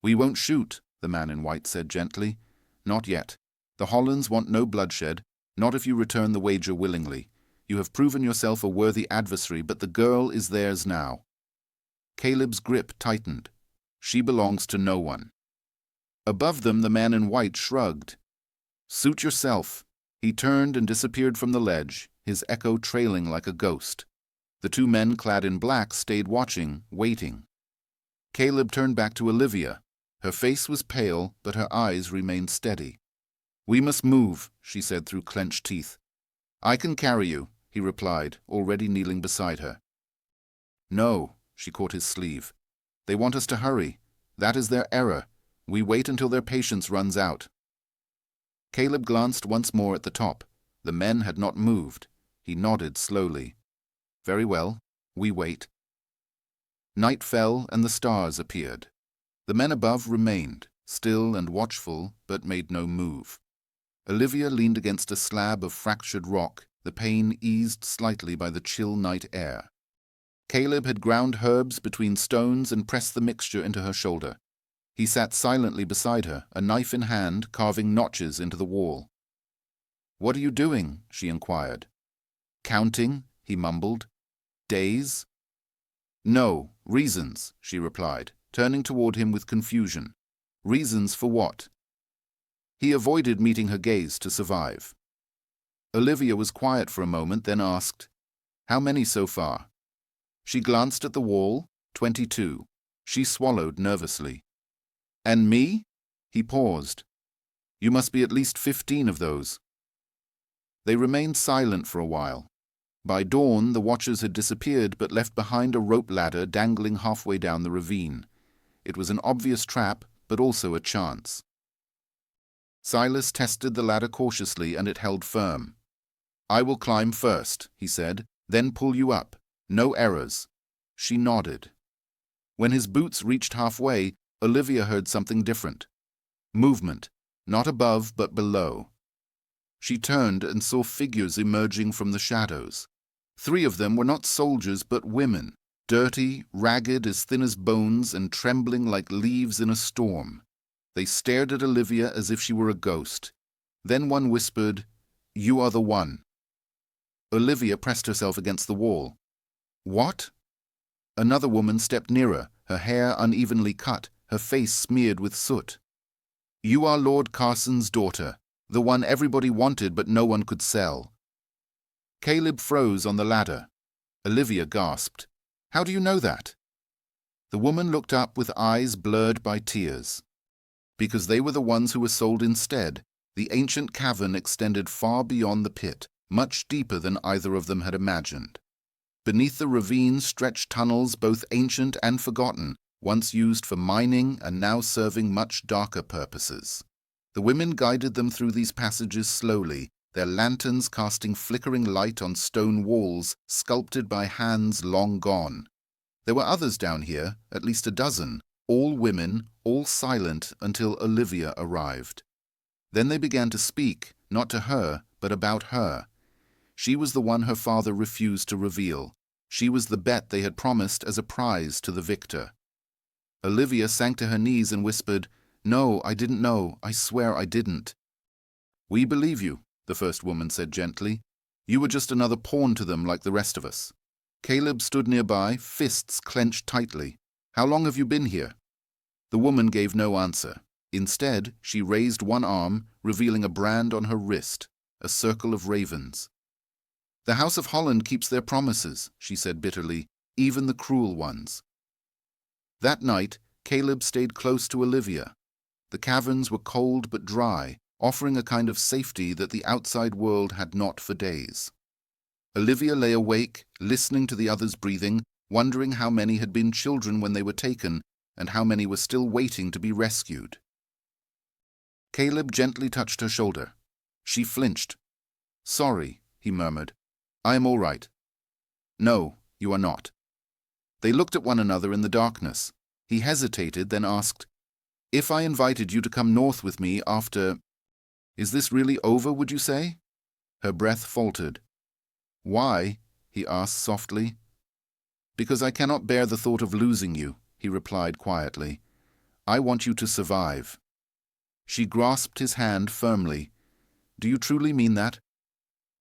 "We won't shoot," the man in white said gently. "Not yet. The Hollands want no bloodshed, not if you return the wager willingly. You have proven yourself a worthy adversary, but the girl is theirs now." Caleb's grip tightened. She belongs to no one. Above them, the man in white shrugged. "Suit yourself." He turned and disappeared from the ledge, his echo trailing like a ghost. The two men clad in black stayed watching, waiting. Caleb turned back to Olivia. Her face was pale, but her eyes remained steady. "We must move," she said through clenched teeth. "I can carry you," he replied, already kneeling beside her. "No," she caught his sleeve. "They want us to hurry. That is their error. We wait until their patience runs out." Caleb glanced once more at the top. The men had not moved. He nodded slowly. "Very well. We wait." Night fell and the stars appeared. The men above remained, still and watchful, but made no move. Olivia leaned against a slab of fractured rock, the pain eased slightly by the chill night air. Caleb had ground herbs between stones and pressed the mixture into her shoulder. He sat silently beside her, a knife in hand, carving notches into the wall. "What are you doing?" she inquired. "Counting," he mumbled. "Days?" "No, reasons," she replied, turning toward him with confusion. "Reasons for what?" He avoided meeting her gaze to survive. Olivia was quiet for a moment, then asked, "How many so far?" She glanced at the wall. 22. She swallowed nervously. "And me?" He paused. "You must be at least 15 of those." They remained silent for a while. By dawn, the watchers had disappeared but left behind a rope ladder dangling halfway down the ravine. It was an obvious trap, but also a chance. Silas tested the ladder cautiously, and it held firm. I will climb first, he said, then pull you up. No errors. She nodded. When his boots reached halfway, Olivia heard something different. Movement, not above but below. She turned and saw figures emerging from the shadows. 3 of them were not soldiers but women, dirty, ragged, as thin as bones, and trembling like leaves in a storm. They stared at Olivia as if she were a ghost. Then one whispered, "You are the one." Olivia pressed herself against the wall. "What?" Another woman stepped nearer, her hair unevenly cut, her face smeared with soot. "You are Lord Carson's daughter, the one everybody wanted but no one could sell." Caleb froze on the ladder. Olivia gasped. "How do you know that?" The woman looked up with eyes blurred by tears. Because they were the ones who were sold instead. The ancient cavern extended far beyond the pit, much deeper than either of them had imagined. Beneath the ravine stretched tunnels both ancient and forgotten, once used for mining and now serving much darker purposes. The women guided them through these passages slowly, their lanterns casting flickering light on stone walls sculpted by hands long gone. There were others down here, at least a dozen, all women, all silent until Olivia arrived. Then they began to speak, not to her, but about her. She was the one her father refused to reveal. She was the bet they had promised as a prize to the victor. Olivia sank to her knees and whispered, "No, I didn't know. I swear I didn't." "We believe you," the first woman said gently. "You were just another pawn to them like the rest of us." Caleb stood nearby, fists clenched tightly. "How long have you been here?" The woman gave no answer. Instead, she raised one arm, revealing a brand on her wrist, a circle of ravens. "The House of Holland keeps their promises," she said bitterly, "even the cruel ones." That night, Caleb stayed close to Olivia. The caverns were cold but dry, offering a kind of safety that the outside world had not for days. Olivia lay awake, listening to the others' breathing, wondering how many had been children when they were taken, and how many were still waiting to be rescued. Caleb gently touched her shoulder. She flinched. "Sorry," he murmured. "I am all right." "No, you are not." They looked at one another in the darkness. He hesitated, then asked, "If I invited you to come north with me after... Is this really over, would you say?" Her breath faltered. "Why?" he asked softly. "Because I cannot bear the thought of losing you," he replied quietly. "I want you to survive." She grasped his hand firmly. "Do you truly mean that?"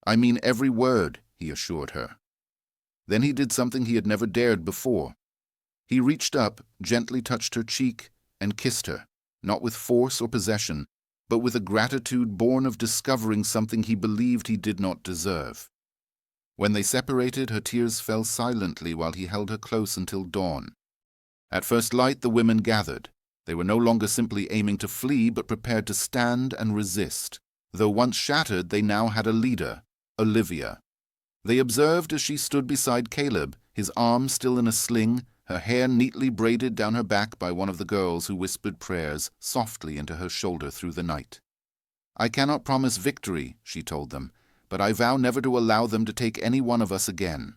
"I mean every word," he assured her. Then he did something he had never dared before. He reached up, gently touched her cheek, and kissed her, not with force or possession, but with a gratitude born of discovering something he believed he did not deserve. When they separated, her tears fell silently while he held her close until dawn. At first light, the women gathered. They were no longer simply aiming to flee, but prepared to stand and resist. Though once shattered, they now had a leader, Olivia. They observed as she stood beside Caleb, his arm still in a sling, her hair neatly braided down her back by one of the girls who whispered prayers softly into her shoulder through the night. "I cannot promise victory," she told them, "but I vow never to allow them to take any one of us again."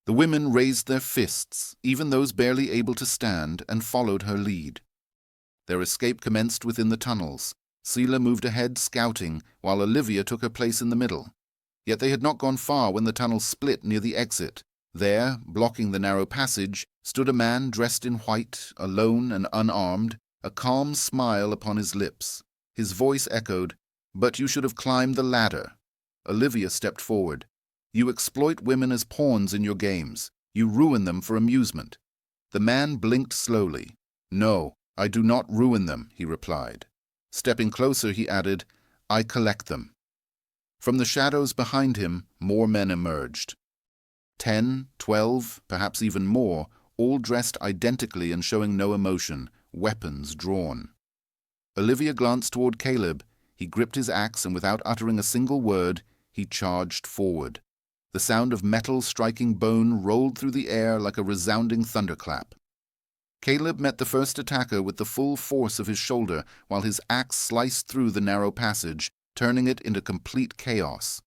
The women raised their fists, even those barely able to stand, and followed her lead. Their escape commenced within the tunnels. Seela moved ahead, scouting, while Olivia took her place in the middle. Yet they had not gone far when the tunnel split near the exit. There, blocking the narrow passage, stood a man dressed in white, alone and unarmed, a calm smile upon his lips. His voice echoed, "But you should have climbed the ladder." Olivia stepped forward. "You exploit women as pawns in your games. You ruin them for amusement." The man blinked slowly. "No, I do not ruin them," he replied. Stepping closer, he added, "I collect them." From the shadows behind him, more men emerged. 10, 12, perhaps even more, all dressed identically and showing no emotion, weapons drawn. Olivia glanced toward Caleb. He gripped his axe, and without uttering a single word, he charged forward. The sound of metal striking bone rolled through the air like a resounding thunderclap. Caleb met the first attacker with the full force of his shoulder, while his axe sliced through the narrow passage, turning it into complete chaos.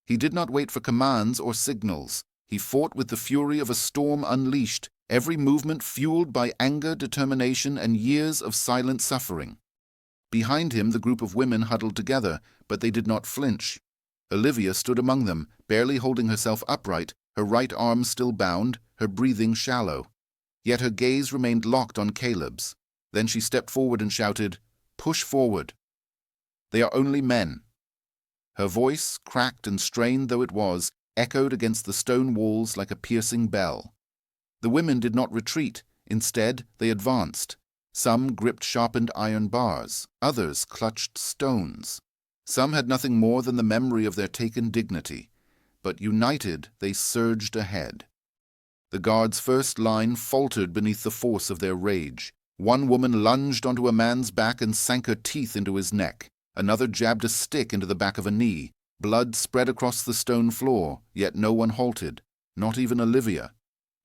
He did not wait for commands or signals. He fought with the fury of a storm unleashed, every movement fueled by anger, determination, and years of silent suffering. Behind him, the group of women huddled together, but they did not flinch. Olivia stood among them, barely holding herself upright, her right arm still bound, her breathing shallow. Yet her gaze remained locked on Caleb's. Then she stepped forward and shouted, "Push forward. They are only men." Her voice, cracked and strained though it was, echoed against the stone walls like a piercing bell. The women did not retreat. Instead, they advanced. Some gripped sharpened iron bars, others clutched stones. Some had nothing more than the memory of their taken dignity, but united they surged ahead. The guards' first line faltered beneath the force of their rage. One woman lunged onto a man's back and sank her teeth into his neck. Another jabbed a stick into the back of a knee. Blood spread across the stone floor, yet no one halted, not even Olivia.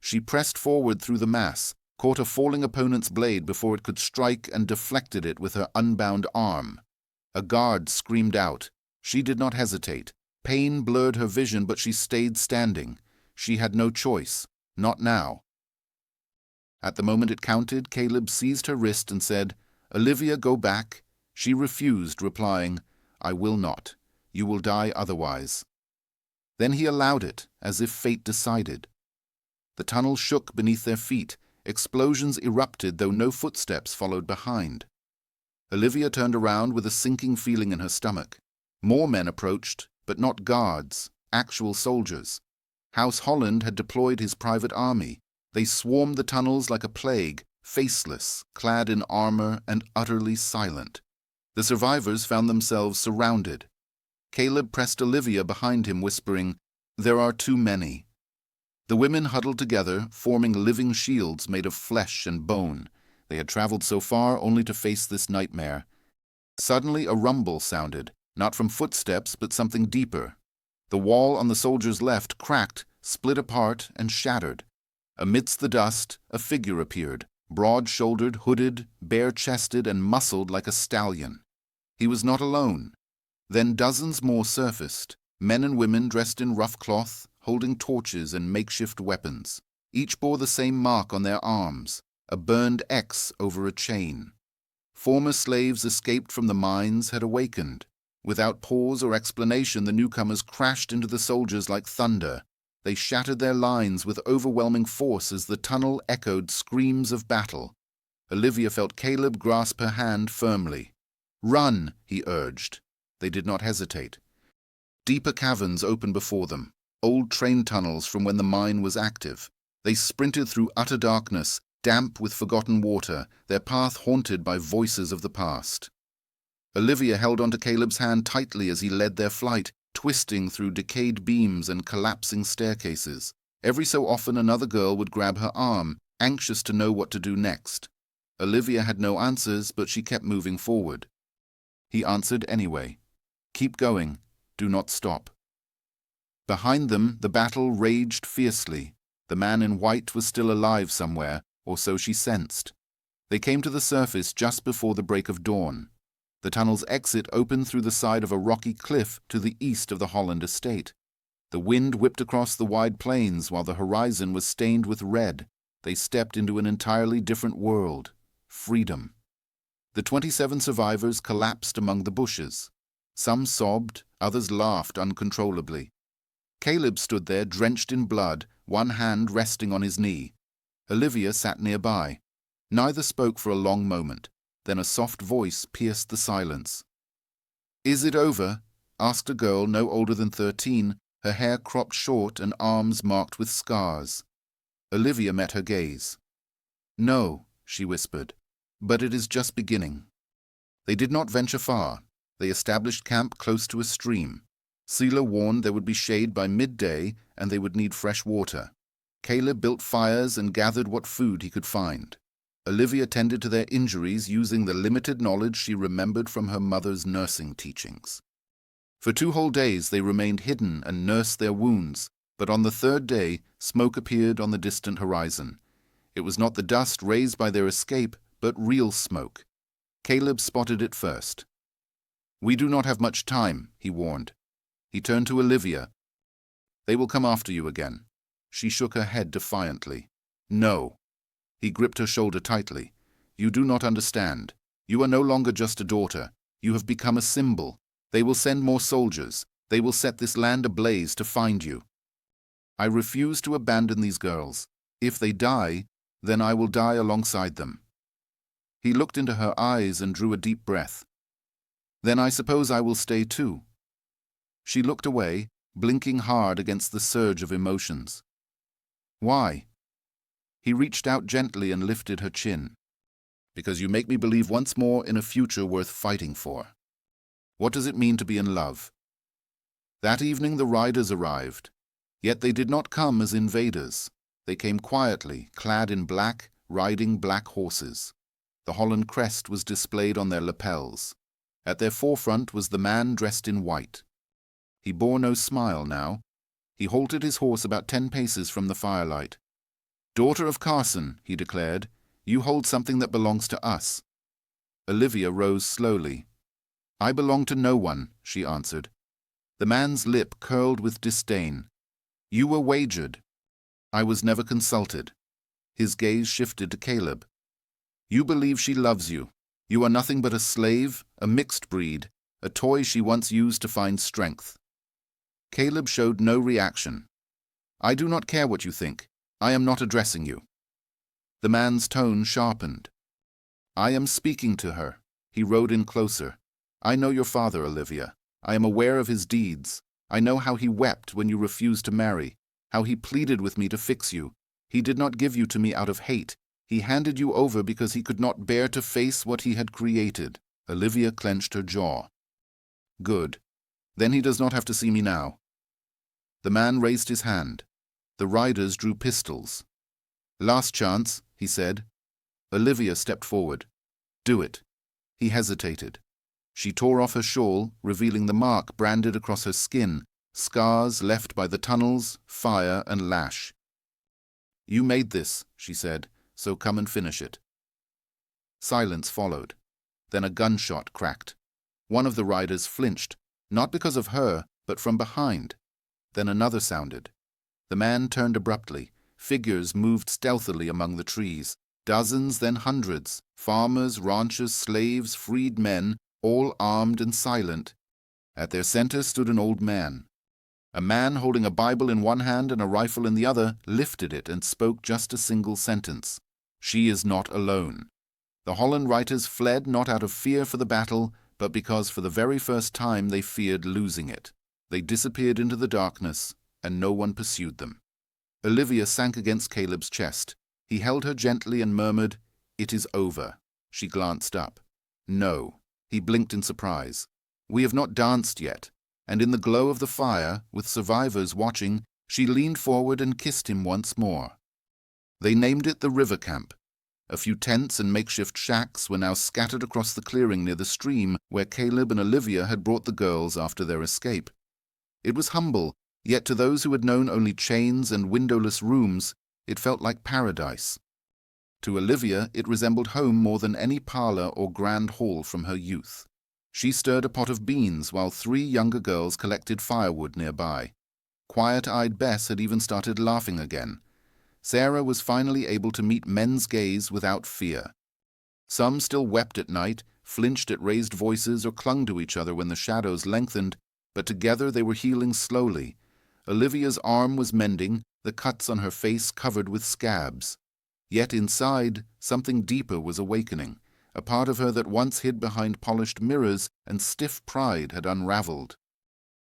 She pressed forward through the mass, caught a falling opponent's blade before it could strike, and deflected it with her unbound arm. A guard screamed out. She did not hesitate. Pain blurred her vision, but she stayed standing. She had no choice. Not now. At the moment it counted, Caleb seized her wrist and said, "Olivia, go back." She refused, replying, "I will not. You will die otherwise." Then he allowed it, as if fate decided. The tunnel shook beneath their feet. Explosions erupted, though no footsteps followed behind. Olivia turned around with a sinking feeling in her stomach. More men approached, but not guards, actual soldiers. House Holland had deployed his private army. They swarmed the tunnels like a plague, faceless, clad in armor, and utterly silent. The survivors found themselves surrounded. Caleb pressed Olivia behind him, whispering, "There are too many." The women huddled together, forming living shields made of flesh and bone. They had traveled so far only to face this nightmare. Suddenly a rumble sounded, not from footsteps, but something deeper. The wall on the soldiers' left cracked, split apart, and shattered. Amidst the dust, a figure appeared, broad-shouldered, hooded, bare-chested, and muscled like a stallion. He was not alone. Then dozens more surfaced, men and women dressed in rough cloth, holding torches and makeshift weapons. Each bore the same mark on their arms, a burned X over a chain. Former slaves escaped from the mines had awakened. Without pause or explanation, the newcomers crashed into the soldiers like thunder. They shattered their lines with overwhelming force as the tunnel echoed screams of battle. Olivia felt Caleb grasp her hand firmly. "Run," he urged. They did not hesitate. Deeper caverns opened before them, old train tunnels from when the mine was active. They sprinted through utter darkness, damp with forgotten water, their path haunted by voices of the past. Olivia held onto Caleb's hand tightly as he led their flight, twisting through decayed beams and collapsing staircases. Every so often another girl would grab her arm, anxious to know what to do next. Olivia had no answers, but she kept moving forward. He answered anyway. "Keep going. Do not stop." Behind them, the battle raged fiercely. The man in white was still alive somewhere, or so she sensed. They came to the surface just before the break of dawn. The tunnel's exit opened through the side of a rocky cliff to the east of the Holland estate. The wind whipped across the wide plains while the horizon was stained with red. They stepped into an entirely different world. Freedom. The 27 survivors collapsed among the bushes. Some sobbed, others laughed uncontrollably. Caleb stood there drenched in blood, one hand resting on his knee. Olivia sat nearby. Neither spoke for a long moment. Then a soft voice pierced the silence. "Is it over?" asked a girl no older than 13, her hair cropped short and arms marked with scars. Olivia met her gaze. "No," she whispered, "but it is just beginning." They did not venture far. They established camp close to a stream. Sela warned there would be shade by midday and they would need fresh water. Caleb built fires and gathered what food he could find. Olivia tended to their injuries using the limited knowledge she remembered from her mother's nursing teachings. For 2 whole days they remained hidden and nursed their wounds, but on the 3rd day smoke appeared on the distant horizon. It was not the dust raised by their escape, but real smoke. Caleb spotted it first. "We do not have much time," he warned. He turned to Olivia. "They will come after you again." She shook her head defiantly. "No." He gripped her shoulder tightly. "You do not understand. You are no longer just a daughter. You have become a symbol. They will send more soldiers. They will set this land ablaze to find you. I refuse to abandon these girls. If they die, then I will die alongside them." He looked into her eyes and drew a deep breath. "Then I suppose I will stay too." She looked away, blinking hard against the surge of emotions. "Why?" He reached out gently and lifted her chin. "Because you make me believe once more in a future worth fighting for. What does it mean to be in love?" That evening the riders arrived. Yet they did not come as invaders. They came quietly, clad in black, riding black horses. The Holland crest was displayed on their lapels. At their forefront was the man dressed in white. He bore no smile now. He halted his horse about 10 paces from the firelight. "Daughter of Carson," he declared, "you hold something that belongs to us." Olivia rose slowly. "I belong to no one," she answered. The man's lip curled with disdain. "You were wagered." "I was never consulted." His gaze shifted to Caleb. "You believe she loves you. You are nothing but a slave, a mixed breed, a toy she once used to find strength." Caleb showed no reaction. "I do not care what you think. I am not addressing you." The man's tone sharpened. "I am speaking to her." He rode in closer. "I know your father, Olivia. I am aware of his deeds. I know how he wept when you refused to marry, how he pleaded with me to fix you. He did not give you to me out of hate. He handed you over because he could not bear to face what he had created." Olivia clenched her jaw. "Good. Then he does not have to see me now." The man raised his hand. The riders drew pistols. "Last chance," he said. Olivia stepped forward. "Do it." He hesitated. She tore off her shawl, revealing the mark branded across her skin, scars left by the tunnels, fire, and lash. "You made this," she said, "so come and finish it." Silence followed. Then a gunshot cracked. One of the riders flinched, not because of her, but from behind. Then another sounded. The man turned abruptly. Figures moved stealthily among the trees. Dozens, then hundreds. Farmers, ranchers, slaves, freed men, all armed and silent. At their center stood an old man. A man holding a Bible in one hand and a rifle in the other lifted it and spoke just a single sentence. "She is not alone." The Holland riders fled not out of fear for the battle, but because for the very first time they feared losing it. They disappeared into the darkness, and no one pursued them. Olivia sank against Caleb's chest. He held her gently and murmured, "It is over." She glanced up. "No." He blinked in surprise. "We have not danced yet." And in the glow of the fire, with survivors watching, she leaned forward and kissed him once more. They named it the River Camp. A few tents and makeshift shacks were now scattered across the clearing near the stream where Caleb and Olivia had brought the girls after their escape. It was humble, yet to those who had known only chains and windowless rooms, it felt like paradise. To Olivia, it resembled home more than any parlor or grand hall from her youth. She stirred a pot of beans while 3 younger girls collected firewood nearby. Quiet-eyed Bess had even started laughing again. Sarah was finally able to meet men's gaze without fear. Some still wept at night, flinched at raised voices, or clung to each other when the shadows lengthened, but together they were healing slowly. Olivia's arm was mending, the cuts on her face covered with scabs. Yet inside, something deeper was awakening. A part of her that once hid behind polished mirrors and stiff pride had unraveled.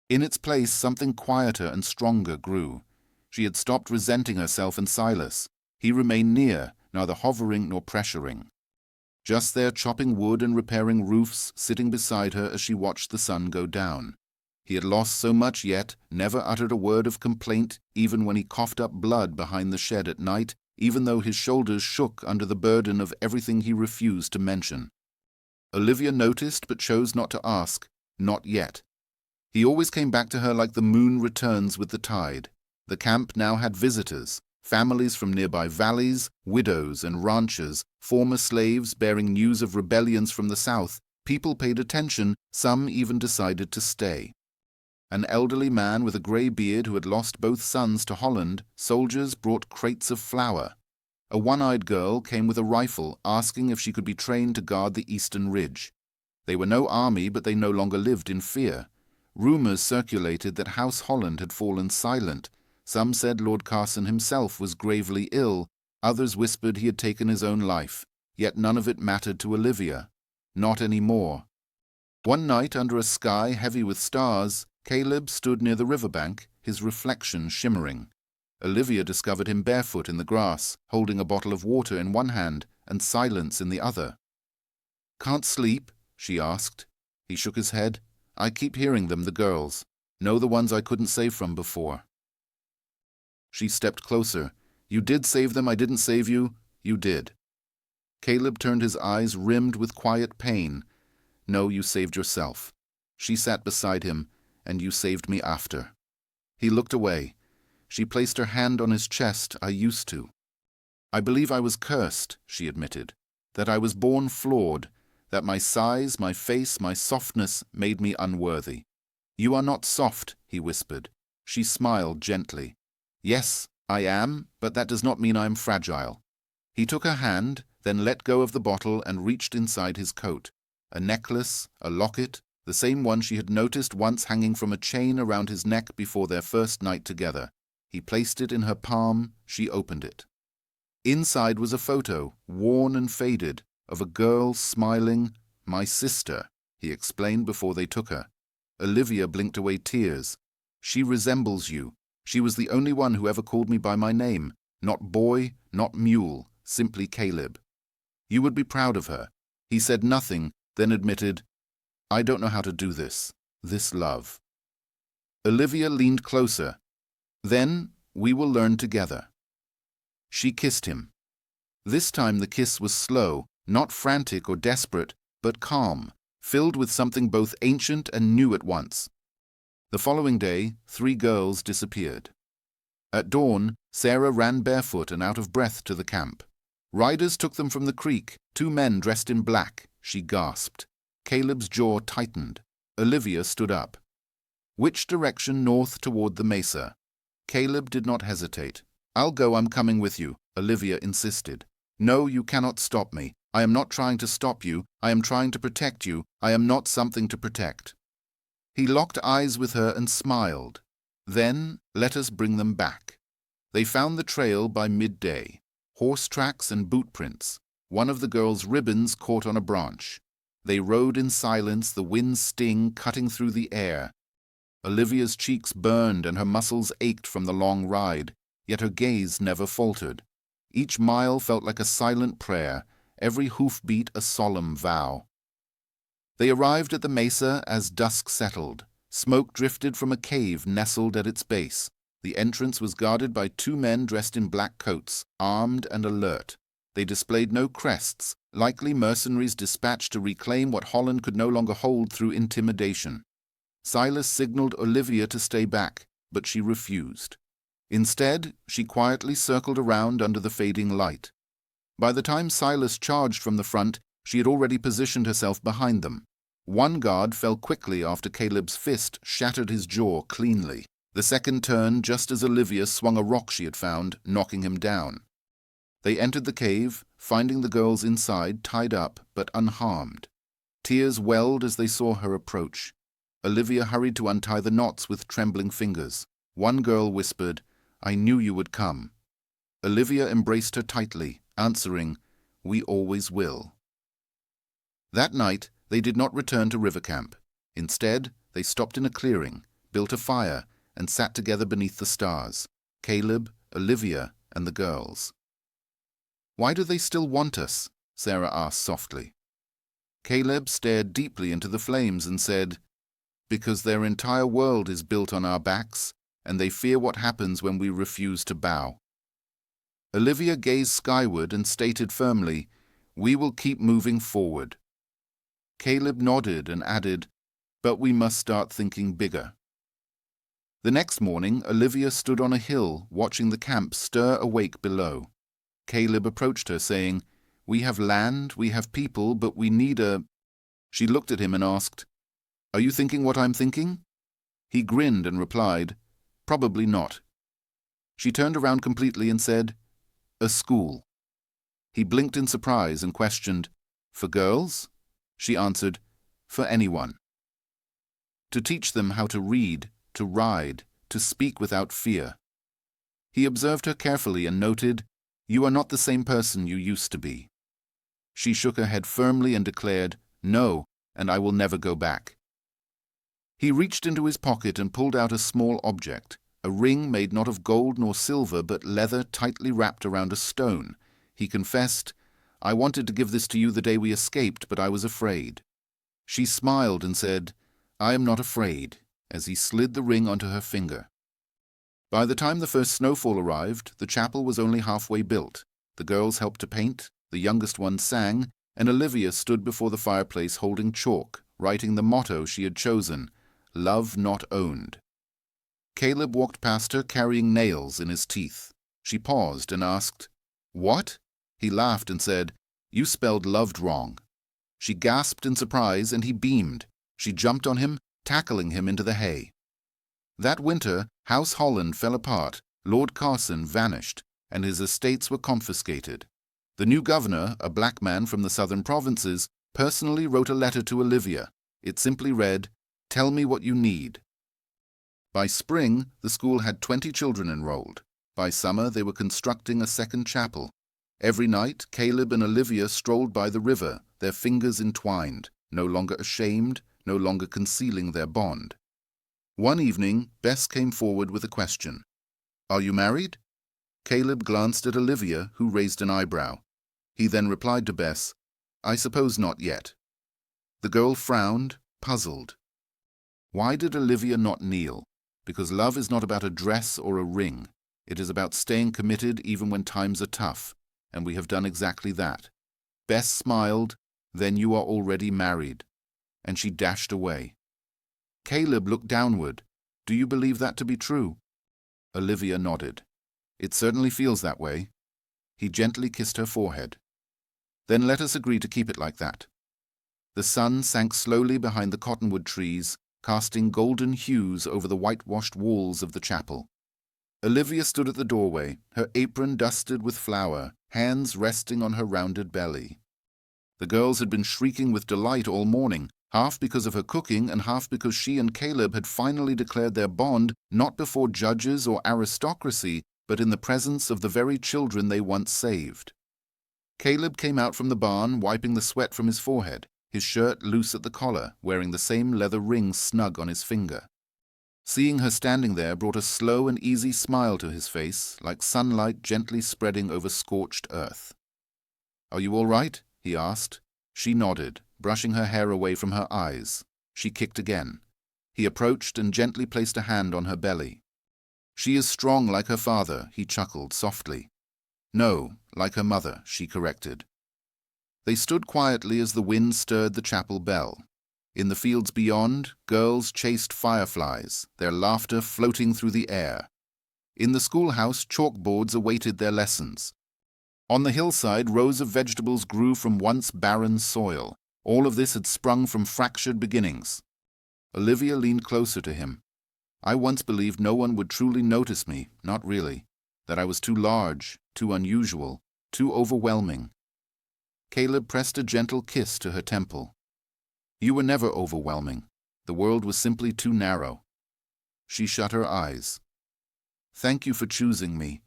In its place, something quieter and stronger grew. She had stopped resenting herself and Silas. He remained near, neither hovering nor pressuring. Just there, chopping wood and repairing roofs, sitting beside her as she watched the sun go down. He had lost so much yet, never uttered a word of complaint, even when he coughed up blood behind the shed at night, even though his shoulders shook under the burden of everything he refused to mention. Olivia noticed but chose not to ask, not yet. He always came back to her like the moon returns with the tide. The camp now had visitors, families from nearby valleys, widows and ranchers, former slaves bearing news of rebellions from the south. People paid attention, some even decided to stay. An elderly man with a grey beard who had lost both sons to Holland, soldiers brought crates of flour. A one-eyed girl came with a rifle, asking if she could be trained to guard the eastern ridge. They were no army, but they no longer lived in fear. Rumours circulated that House Holland had fallen silent. Some said Lord Carson himself was gravely ill. Others whispered he had taken his own life. Yet none of it mattered to Olivia. Not any more. One night, under a sky heavy with stars, Caleb stood near the riverbank, his reflection shimmering. Olivia discovered him barefoot in the grass, holding a bottle of water in one hand and silence in the other. "Can't sleep?" she asked. He shook his head. "I keep hearing them, the girls. Know the ones I couldn't save from before." She stepped closer. "You did save them, I didn't save you. You did." Caleb turned his eyes rimmed with quiet pain. "No, you saved yourself." She sat beside him, "and you saved me after." He looked away. She placed her hand on his chest. "I used to. I believe I was cursed," she admitted, "that I was born flawed, that my size, my face, my softness made me unworthy." "You are not soft," he whispered. She smiled gently. "Yes, I am, but that does not mean I am fragile." He took her hand, then let go of the bottle and reached inside his coat. A necklace, a locket, the same one she had noticed once hanging from a chain around his neck before their first night together. He placed it in her palm. She opened it. Inside was a photo, worn and faded, of a girl smiling. "My sister," he explained before they took her. Olivia blinked away tears. "She resembles you. She was the only one who ever called me by my name. Not boy, not mule, simply Caleb. You would be proud of her." He said nothing, then admitted, "I don't know how to do this love." Olivia leaned closer. "Then we will learn together." She kissed him. This time the kiss was slow, not frantic or desperate, but calm, filled with something both ancient and new at once. The following day, 3 girls disappeared. At dawn, Sarah ran barefoot and out of breath to the camp. Riders took them from the creek, 2 men dressed in black. She gasped. Caleb's jaw tightened. Olivia stood up. "Which direction? North toward the mesa." Caleb did not hesitate. "I'll go, I'm coming with you," Olivia insisted. "No, you cannot stop me. I am not trying to stop you. I am trying to protect you. I am not something to protect." He locked eyes with her and smiled. "Then let us bring them back." They found the trail by midday. Horse tracks and boot prints. One of the girl's ribbons caught on a branch. They rode in silence, the wind's sting cutting through the air. Olivia's cheeks burned and her muscles ached from the long ride, yet her gaze never faltered. Each mile felt like a silent prayer, every hoofbeat a solemn vow. They arrived at the mesa as dusk settled. Smoke drifted from a cave nestled at its base. The entrance was guarded by 2 men dressed in black coats, armed and alert. They displayed no crests, likely mercenaries dispatched to reclaim what Holland could no longer hold through intimidation. Silas signaled Olivia to stay back, but she refused. Instead, she quietly circled around under the fading light. By the time Silas charged from the front, she had already positioned herself behind them. One guard fell quickly after Caleb's fist shattered his jaw cleanly. The second turned just as Olivia swung a rock she had found, knocking him down. They entered the cave, finding the girls inside, tied up but unharmed. Tears welled as they saw her approach. Olivia hurried to untie the knots with trembling fingers. One girl whispered, "I knew you would come." Olivia embraced her tightly, answering, "We always will." That night, they did not return to river camp. Instead, they stopped in a clearing, built a fire, and sat together beneath the stars, Caleb, Olivia, and the girls. "Why do they still want us?" Sarah asked softly. Caleb stared deeply into the flames and said, "Because their entire world is built on our backs, and they fear what happens when we refuse to bow." Olivia gazed skyward and stated firmly, "We will keep moving forward." Caleb nodded and added, "But we must start thinking bigger." The next morning, Olivia stood on a hill, watching the camp stir awake below. Caleb approached her, saying, "We have land, we have people, but we need a—" She looked at him and asked, "Are you thinking what I'm thinking?" He grinned and replied, "Probably not." She turned around completely and said, "A school." He blinked in surprise and questioned, "For girls?" She answered, "For anyone. To teach them how to read, to ride, to speak without fear." He observed her carefully and noted, "You are not the same person you used to be." She shook her head firmly and declared, "No, and I will never go back." He reached into his pocket and pulled out a small object, a ring made not of gold nor silver but leather tightly wrapped around a stone. He confessed, "I wanted to give this to you the day we escaped, but I was afraid." She smiled and said, "I am not afraid," as he slid the ring onto her finger. By the time the first snowfall arrived, the chapel was only halfway built. The girls helped to paint, the youngest one sang, and Olivia stood before the fireplace holding chalk, writing the motto she had chosen, "Love Not Owned." Caleb walked past her carrying nails in his teeth. She paused and asked, "What?" He laughed and said, "You spelled loved wrong." She gasped in surprise and he beamed. She jumped on him, tackling him into the hay. That winter, House Holland fell apart, Lord Carson vanished, and his estates were confiscated. The new governor, a black man from the southern provinces, personally wrote a letter to Olivia. It simply read, "Tell me what you need." By spring, the school had 20 children enrolled. By summer, they were constructing a second chapel. Every night, Caleb and Olivia strolled by the river, their fingers entwined, no longer ashamed, no longer concealing their bond. One evening, Bess came forward with a question. "Are you married?" Caleb glanced at Olivia, who raised an eyebrow. He then replied to Bess, "I suppose not yet." The girl frowned, puzzled. Why did Olivia not kneel? Because love is not about a dress or a ring. It is about staying committed even when times are tough, and we have done exactly that. Bess smiled, "Then you are already married," and she dashed away. Caleb looked downward. "Do you believe that to be true?" Olivia nodded. "It certainly feels that way." He gently kissed her forehead. "Then let us agree to keep it like that." The sun sank slowly behind the cottonwood trees, casting golden hues over the whitewashed walls of the chapel. Olivia stood at the doorway, her apron dusted with flour, hands resting on her rounded belly. The girls had been shrieking with delight all morning, half because of her cooking and half because she and Caleb had finally declared their bond not before judges or aristocracy, but in the presence of the very children they once saved. Caleb came out from the barn, wiping the sweat from his forehead, his shirt loose at the collar, wearing the same leather ring snug on his finger. Seeing her standing there brought a slow and easy smile to his face, like sunlight gently spreading over scorched earth. "Are you all right?" he asked. She nodded, brushing her hair away from her eyes. She kicked again. He approached and gently placed a hand on her belly. "She is strong like her father," he chuckled softly. "No, like her mother," she corrected. They stood quietly as the wind stirred the chapel bell. In the fields beyond, girls chased fireflies, their laughter floating through the air. In the schoolhouse, chalkboards awaited their lessons. On the hillside, rows of vegetables grew from once barren soil. All of this had sprung from fractured beginnings. Olivia leaned closer to him. "I once believed no one would truly notice me, not really, that I was too large, too unusual, too overwhelming." Caleb pressed a gentle kiss to her temple. "You were never overwhelming. The world was simply too narrow." She shut her eyes. "Thank you for choosing me."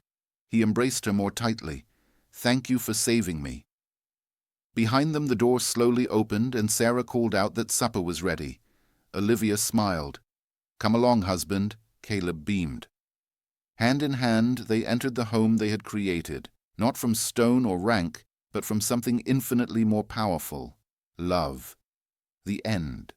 He embraced her more tightly. "Thank you for saving me." Behind them the door slowly opened and Sarah called out that supper was ready. Olivia smiled. "Come along, husband." Caleb beamed. Hand in hand they entered the home they had created, not from stone or rank, but from something infinitely more powerful, love. The end.